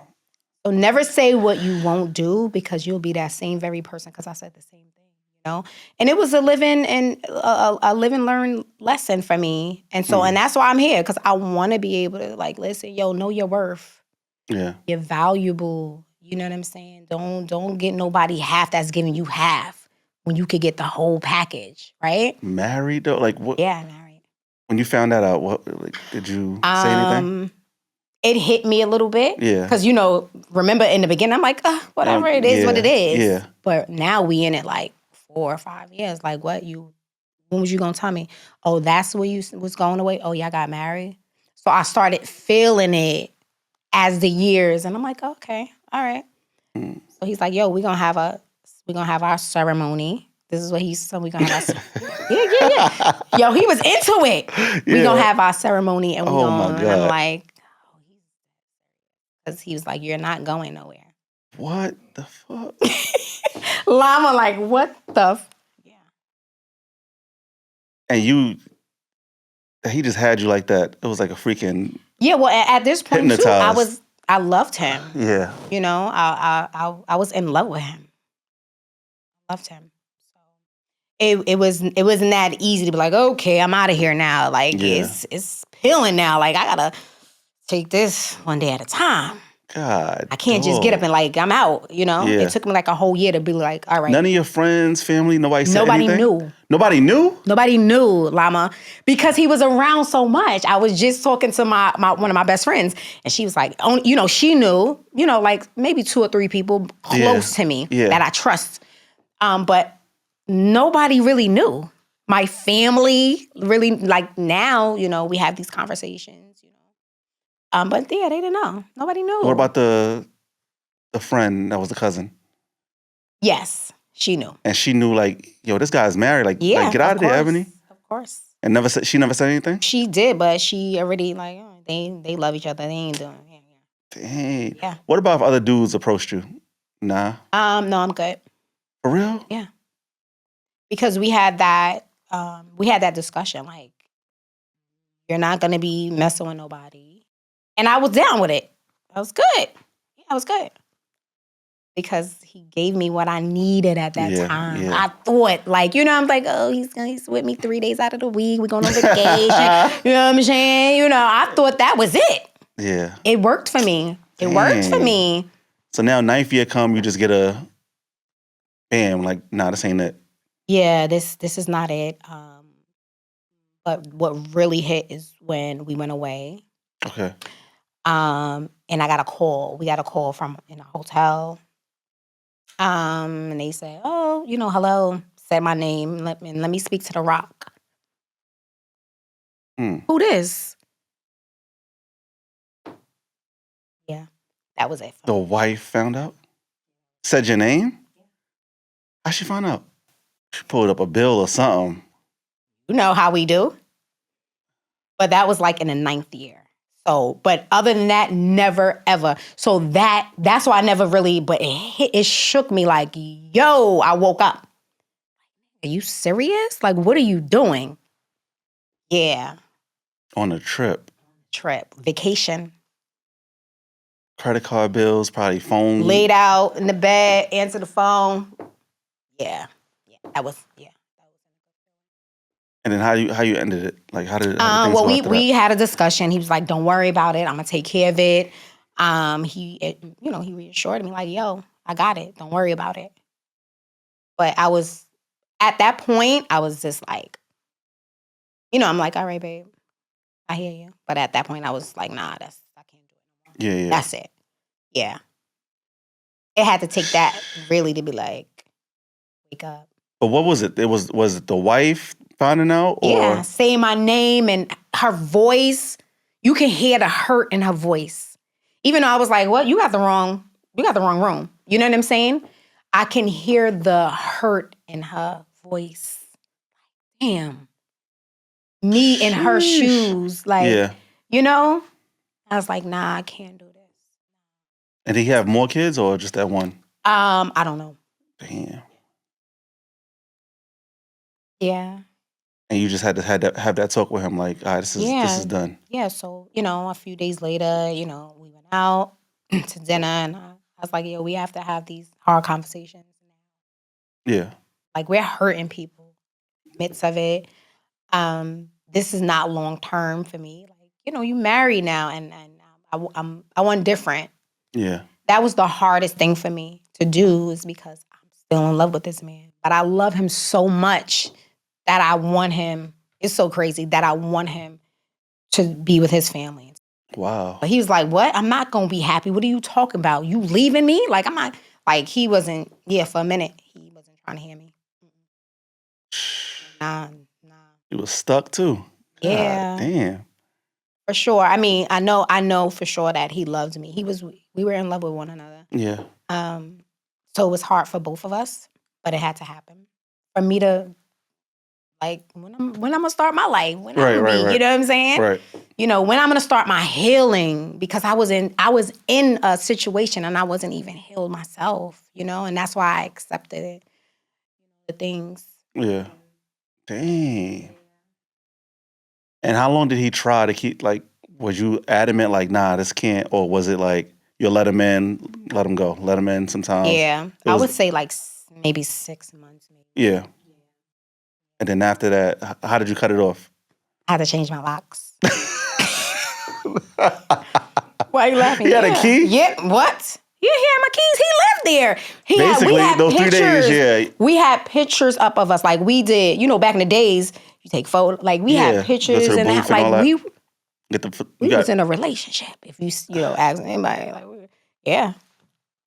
So never say what you won't do because you'll be that same very person. Because I said the same thing, And it was a live and learn lesson for me. And so, and that's why I'm here because I want to be able to listen, know your worth. Yeah, you're valuable. You know what I'm saying? Don't get nobody half that's giving you half when you could get the whole package, right? married though, what? Yeah, married. When you found that out, what did you say anything? It hit me a little bit. Yeah. Because, remember in the beginning, I'm like, whatever, it is what it is. Yeah. But now we in it 4 or 5 years. When was you going to tell me? Oh, that's where you was going away? Oh, y'all got married? So I started feeling it as the years. And I'm like, okay, all right. So he's like, yo, we're gonna have our ceremony. This is what he said. We're gonna have our yeah. Yo, he was into it. We're gonna have our ceremony and we're gonna and I'm like, because he was like, you're not going nowhere. What the fuck? Llama, what the yeah. And he just had you like that. It was like a freaking yeah. Well, at this point hypnotized. too, I loved him. Yeah. I was in love with him. Loved him. So it wasn't that easy to be like, okay, I'm out of here now. It's peeling now. I gotta take this one day at a time. God, I can't just get up and I'm out. Yeah. It took me a whole year to be like, all right. None of your friends, family, nobody said anything? Knew. Nobody knew? Nobody knew, Llama, because he was around so much. I was just talking to my one of my best friends, and she was like, she knew, maybe 2 or 3 people close to me that I trust. But nobody really knew. My family really, now, we have these conversations, but yeah, they didn't know. Nobody knew. What about the friend that was the cousin? Yes, she knew. And she knew yo, this guy's married. Get out of there, Ebony. Of course. And she never said anything? She did, but she already they love each other. They ain't doing it. Dang. Yeah. What about if other dudes approached you? Nah. No, I'm good. For real? Yeah. Because we had that discussion, you're not gonna be messing with nobody. And I was down with it. I was good. Yeah, I was good. Because he gave me what I needed at that time. Yeah. I thought, I'm like, oh, he's with me 3 days out of the week. We're going on vacation. You know what I'm saying? I thought that was it. Yeah. It worked for me. It worked for me. So now 9th year come, you just get a bam, nah, this ain't it. Yeah, this is not it. But what really hit is when we went away. Okay. And I got a call. We got a call from in a hotel. And they said, oh, hello, said my name. Let me speak to the Rock. Who this? Yeah, that was it. The wife found out? Said your name? How'd she find out? She pulled up a bill or something. You know how we do. But that was in the 9th year. So, but other than that, never, ever. So that's why I never really, but it shook me yo, I woke up. Are you serious? What are you doing? Yeah. On a trip. Vacation. Credit card bills, probably phone. Laid out in the bed, answer the phone. Yeah. That was. And then how you ended it? How did well, we had a discussion. He was like, "Don't worry about it. I'm gonna take care of it." He reassured me yo, I got it. Don't worry about it. But I was at that point, I was just I'm all right, babe, I hear you. But at that point, I was nah, I can't do it. Yeah. That's it. Yeah. It had to take that really to be wake up. But what was it? Was it the wife finding out? Or? Yeah, saying my name and her voice. You can hear the hurt in her voice. Even though I was like, what? You got the wrong room. You know what I'm saying? I can hear the hurt in her voice. Damn. Me in her shoes. I was like, nah, I can't do this. And did he have more kids or just that one? I don't know. Damn. Yeah. And you just had to have that talk with him, all right, this is done. Yeah, so, a few days later, we went out. to dinner, and I was like, yo, we have to have these hard conversations. Yeah. Like, we're hurting people in the midst of it. This is not long term for me. Like, you married now, and I want different. Yeah. That was the hardest thing for me to do, is because I'm still in love with this man. But I love him so much that I want him. It's so crazy that I want him to be with his family. Wow. But he was like, what? I'm not going to be happy. What are you talking about? You leaving me? Like, I'm not. Like, he wasn't, for a minute, he wasn't trying to hear me. Nah. You was stuck too. Yeah. God damn. For sure. I mean, I know for sure that he loved me. We were in love with one another. Yeah. So it was hard for both of us, but it had to happen. For me to, like, when I'm gonna start my life, when I'm gonna be, you know what I'm saying? Right. When I'm gonna start my healing, because I was in a situation and I wasn't even healed myself, and that's why I accepted it, the things. Yeah. Dang. And how long did he try to keep, like, was you adamant, like, nah, this can't, or was it like, you'll let him in, let him go, let him in sometimes? Yeah, I would say like maybe 6 months. Maybe. Yeah. And then after that, how did you cut it off? I had to change my locks. Why are you laughing? He had a key? Yeah, what? Yeah, he had my keys. He lived there. Basically, we had those pictures. 3 days, yeah. We had pictures up of us, like we did, back in the days, you take photos. Like, we had pictures to the and booth that. and Like, all that. we was in a relationship. If you ask anybody, like, yeah.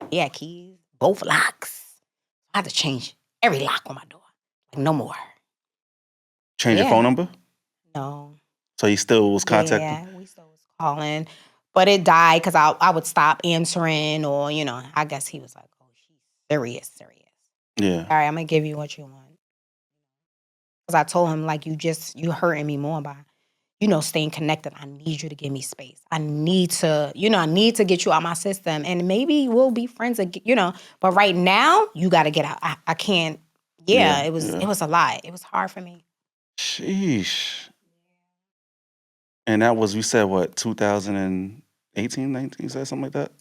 He had keys, both locks. I had to change every lock on my door. Like, no more. Change your phone number? No. So he still was contacting? Yeah, we still was calling. But it died because I would stop answering, or, I guess he was like, oh, she's serious. Yeah. All right, I'm going to give you what you want. Because I told him, like, you hurting me more by, staying connected. I need you to give me space. I need to get you out my system. And maybe we'll be friends again, But right now, you got to get out. I can't. Yeah, it was a lot. It was hard for me. Sheesh. And that was, you said what, 2018, 19, you said something like that?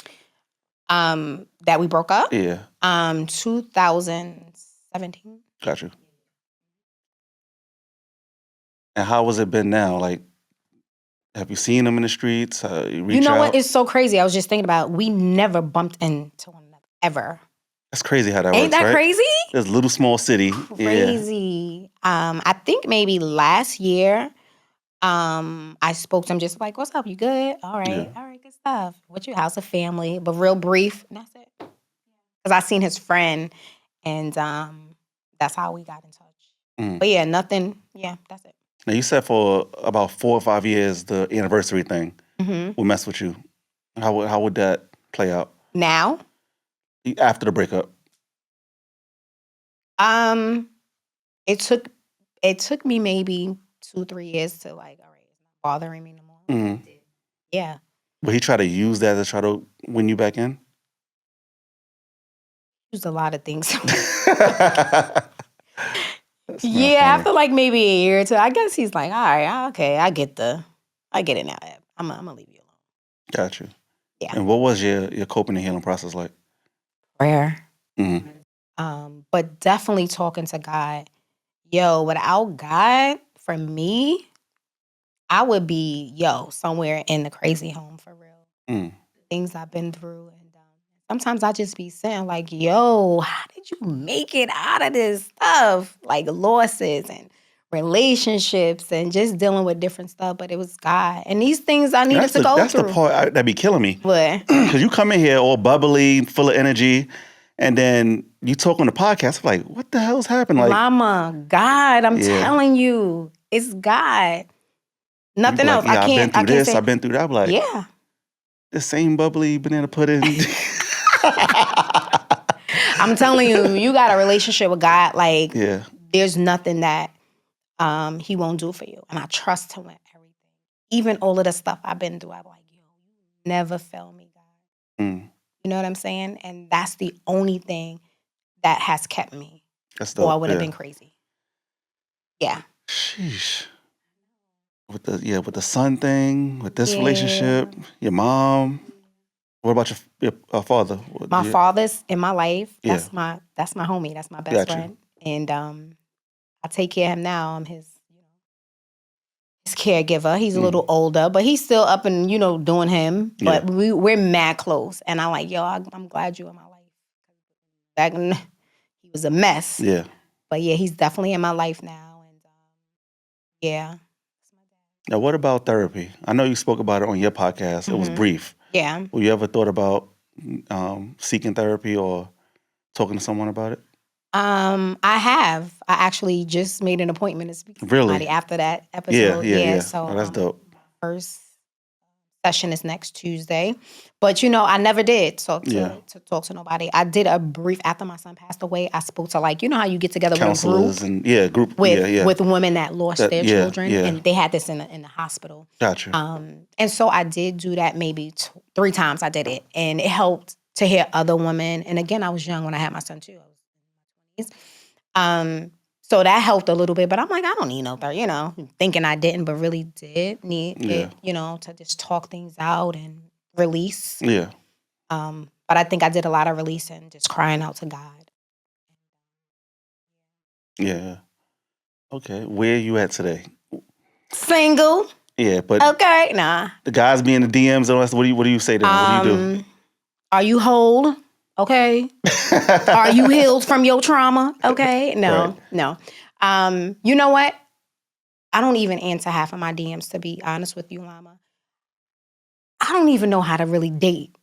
That we broke up? Yeah. 2017. Got you. And how has it been now? Like, have you seen him in the streets? You reach out? What? It's so crazy. I was just thinking about, we never bumped into one another, ever. That's crazy how that works, Ain't that right? crazy? This little small city. Crazy. Yeah. I think maybe last year, I spoke to him just like, what's up? You good? All right. Yeah. All right, good stuff. What's your house? A family? But real brief. And that's it. Because I seen his friend, and that's how we got in touch. But yeah, nothing. Yeah, that's it. Now, you said for about 4 or 5 years, the anniversary thing would mess with you. How would that play out? Now? After the breakup? It took me maybe 2-3 years to, like, all right, it's not bothering me no more. Mm-hmm. Yeah. Would he try to use that to try to win you back in? Used a lot of things. Yeah, after like maybe a year or two, I guess he's like, all right, okay, I get it now. I'm gonna leave you alone. Got you. Yeah. And what was your coping and healing process like? Prayer. Mm-hmm. But definitely talking to God. Yo, without God, for me, I would be, somewhere in the crazy home, for real. Mm. Things I've been through. And sometimes I just be saying, like, yo, how did you make it out of this stuff? Like, losses and relationships and just dealing with different stuff. But it was God. And these things I needed to go That's through. the part that be killing me. What? Because you come in here all bubbly, full of energy, and then you talk on the podcast, I'm like, what the hell's happened? Like, Mama, God, I'm telling you, it's God. Nothing like, else. yeah, I can't. I've been through this, say, I've been through that. I'm like, yeah. the same bubbly banana pudding. I'm telling you, you got a relationship with God. Like, there's nothing that he won't do for you. And I trust him with everything. Even all of the stuff I've been through, I'm like, yo, you never fail me, God. You know what I'm saying? And that's the only thing that has kept me. That's dope. Or I would have been crazy. Yeah. Sheesh. With the son thing, with this relationship, your mom. What about your father? My father's in my life. Yeah. That's my homie. That's my best Gotcha. friend. And I take care of him now. I'm his caregiver. He's a little older, but he's still up and doing him. But we're mad close. And I'm like, yo, I'm glad you're in my life. Back when he was a mess. Yeah. But yeah, he's definitely in my life now. And yeah. Now, what about therapy? I know you spoke about it on your podcast. It was brief. Yeah. Were you ever thought about seeking therapy or talking to someone about it? I have. I actually just made an appointment to speak to Really? somebody after that episode. Yeah. So Oh, that's dope. first session is next Tuesday. But I never did talk to nobody. I did a brief after my son passed away. I spoke to how you get together Counselors with a group and with women that lost their children, and they had this in the hospital. Gotcha. And so I did do that maybe 3 times. I did it, and it helped to hear other women. And again, I was young when I had my son too. I was in my 20s. So that helped a little bit, but I'm like, I don't need no therapy, thinking I didn't, but really did need it, to just talk things out and release. Yeah. But I think I did a lot of releasing, just crying out to God. Yeah. Okay. Where are you at today? Single. Yeah, but okay, nah. The guys be in the DMs and all that. What do you say to them? What do you do? Are you whole? Okay. Are you healed from your trauma? Okay. No. You know what? I don't even answer half of my DMs, to be honest with you, Mama. I don't even know how to really date.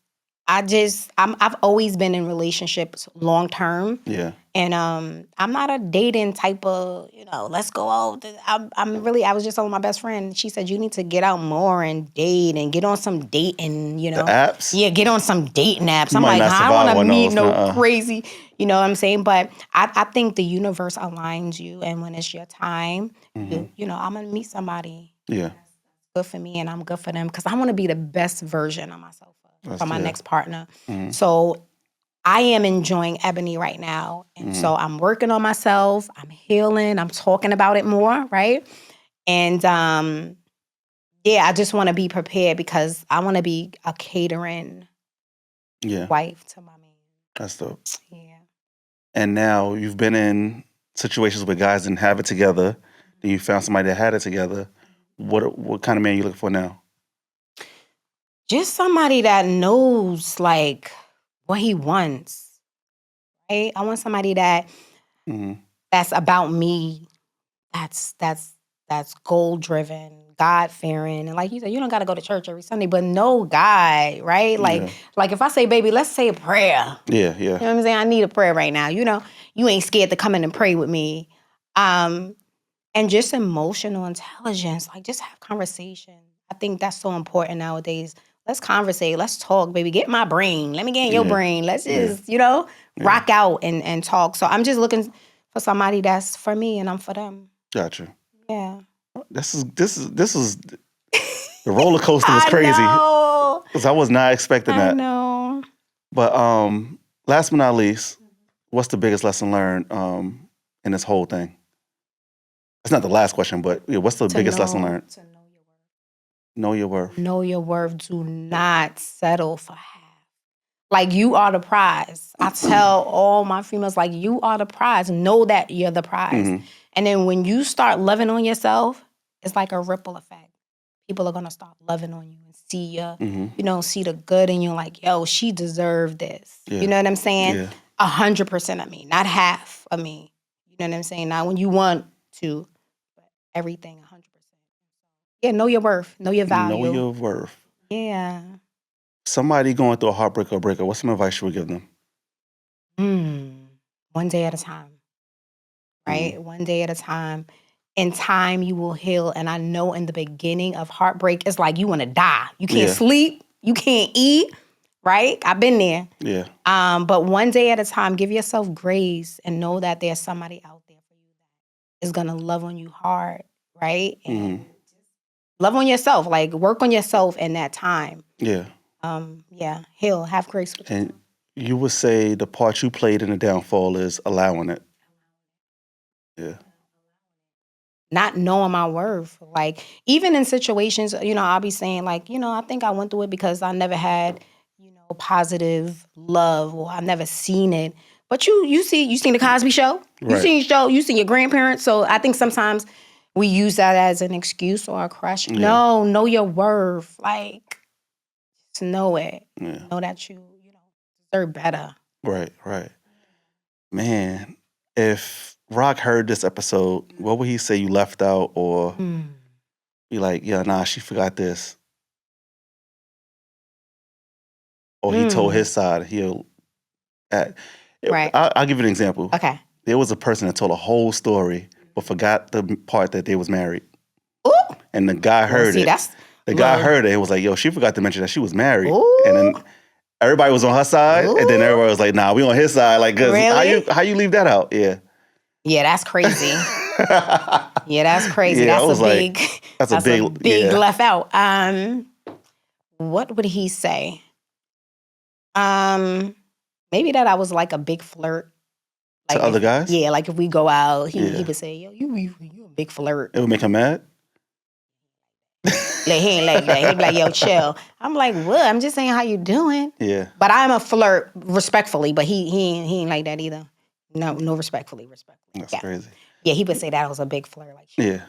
I've always been in relationships long term. Yeah. And I'm not a dating type of, let's go out. I was just telling my best friend, she said, you need to get out more and date and get on some dating, The apps? Yeah, get on some dating apps. I'm might like, not I don't want to meet survive no on those, crazy, you know what I'm saying? But I think the universe aligns you. And when it's your time, I'm going to meet somebody. Yeah. Good for me and I'm good for them because I want to be the best version of myself for my next partner. So I am enjoying Ebony right now. And so I'm working on myself. I'm healing. I'm talking about it more, right? And I just want to be prepared because I want to be a catering wife to my man. That's dope. Yeah. And now you've been in situations where guys didn't have it together. Then you found somebody that had it together. What kind of man you looking for now? Just somebody that knows what he wants. Right? I want somebody that that's about me. That's goal driven, God fearing, and like you said, you don't got to go to church every Sunday, but no guy, right? Like if I say, baby, let's say a prayer. Yeah. You know what I'm saying? I need a prayer right now. You ain't scared to come in and pray with me. And just emotional intelligence, just have conversation. I think that's so important nowadays. Let's conversate. Let's talk, baby. Get my brain. Let me get in your brain. Let's just, rock out and talk. So I'm just looking for somebody that's for me and I'm for them. Gotcha. Yeah. This is the roller coaster was crazy. Because I was not expecting that. I know. But last but not least, what's the biggest lesson learned in this whole thing? It's not the last question, but what's the biggest lesson learned? To know your worth. Know your worth. Know your worth. Do not settle for half. You are the prize. I tell all my females, you are the prize. Know that you're the prize. And then when you start loving on yourself, it's like a ripple effect. People are going to start loving on you and see you, see the good in you. Like, yo, she deserved this. Yeah. You know what I'm saying? Yeah. 100% of me, not half of me. You know what I'm saying? Not when you want to, but everything 100%. Yeah, know your worth. Know your value. Know your worth. Yeah. Somebody going through a heartbreak or breakup, what's some advice you would give them? One day at a time, right? One day at a time. In time, you will heal. And I know in the beginning of heartbreak, it's like you want to die. You can't sleep. You can't eat, right? I've been there. Yeah. But one day at a time, give yourself grace and know that there's somebody out there for you that is going to love on you hard, right? And love on yourself. Work on yourself in that time. Yeah. Heal. Have grace with yourself. And you would say the part you played in the downfall is allowing it. Yeah. Not knowing my worth. Even in situations, I'll be saying I think I went through it because I never had, positive love, or I've never seen it. But you seen the Cosby Show? Right. You seen your grandparents. So I think sometimes we use that as an excuse or a crush. Yeah. No, know your worth. Like, just know it. Yeah. Know that you deserve better. Right. Man, if Rock heard this episode, what would he say you left out, or be like, yeah, nah, she forgot this, or he told his side? Right. I'll give you an example. Okay. There was a person that told a whole story, but forgot the part that they was married. Ooh. And the guy heard it. The guy heard it. It was like, yo, she forgot to mention that she was married. Ooh. And then everybody was on her side, and then everybody was like, nah, we on his side. Like, cause really? how you leave that out? Yeah. Yeah, that's crazy. Yeah, that's crazy. Yeah, that's a big yeah. left out. What would he say? Maybe that I was like a big flirt. Like to other guys? Yeah, like if we go out, he would say, yo, you a big flirt. It would make him mad? Like, he ain't like that. He'd be like, yo, chill. I'm like, what? I'm just saying how you doing. Yeah. But I'm a flirt respectfully, but he ain't like that either. No, respectfully. That's crazy. Yeah, he would say that was a big flirt. Like, yeah.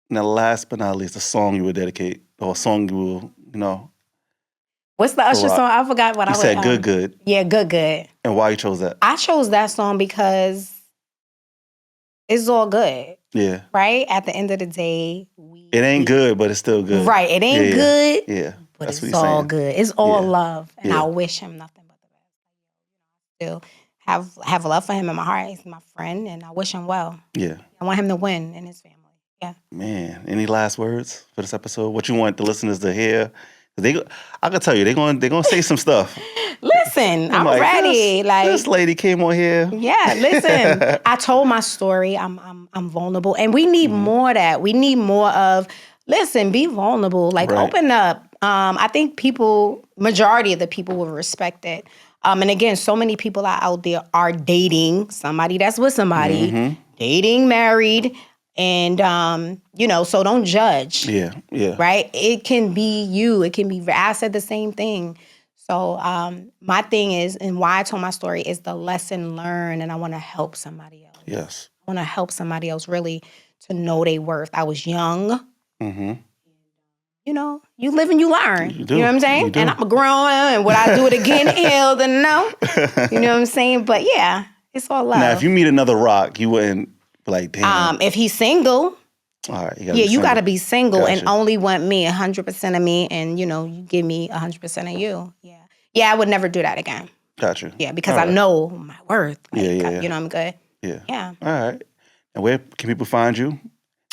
Now, last but not least, a song you would dedicate, or a song you will, What's the Usher song? I forgot what I was. You said Good Good. Yeah, Good. And why you chose that? I chose that song because it's all good. Yeah. Right? At the end of the day, it ain't good, but it's still good. Right. It ain't good. Yeah. But That's it's all good. It's all love. And Yeah. I wish him nothing but the best. Still have love for him in my heart. He's my friend, and I wish him well. Yeah. I want him to win in his family. Yeah. Man, any last words for this episode? What you want the listeners to hear? I can tell you, they're gonna say some stuff. Listen, I'm like, ready. This lady came on here. Yeah, listen. I told my story. I'm vulnerable, and we need more of that. We need more of. Listen, be vulnerable. Like, open up. I think majority of the people will respect it. And again, so many people out there are dating somebody that's with somebody, dating, married. And, so don't judge. Yeah. Right? It can be you. It can be, I said the same thing. So my thing is, and why I told my story is the lesson learned, and I want to help somebody else. Yes. I want to help somebody else really to know their worth. I was young. Mm-hmm. You live and you learn. You do. You know what I'm saying? And I'm a grown, and would I do it again? Hell, then no. You know what I'm saying? But yeah, it's all love. Now, if you meet another Rock, you wouldn't be like, damn. If he's single, all right, you got to be single Gotcha. and only want me, 100% of me, and you give me 100% of you. Yeah, I would never do that again. Gotcha. Yeah, because I know my worth. Like, Yeah. I'm good. Yeah. All right. And where can people find you?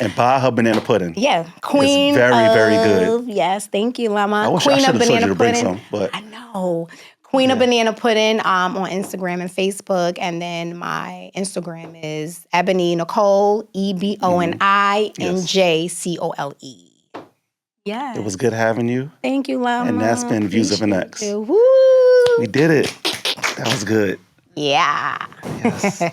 And buy her banana pudding. Yeah, queen. It's very good. Yes, thank you, Llama. I wish Queen I should of have told banana you to bring pudding. some, but I know. Queen of Banana Pudding on Instagram and Facebook. And then my Instagram is Ebony Nicole, EBONI NJCOLE. Yeah. It was good having you. Thank you, Llama. And that's been Views of an X. Woo! We did it. That was good. Yeah. Yes.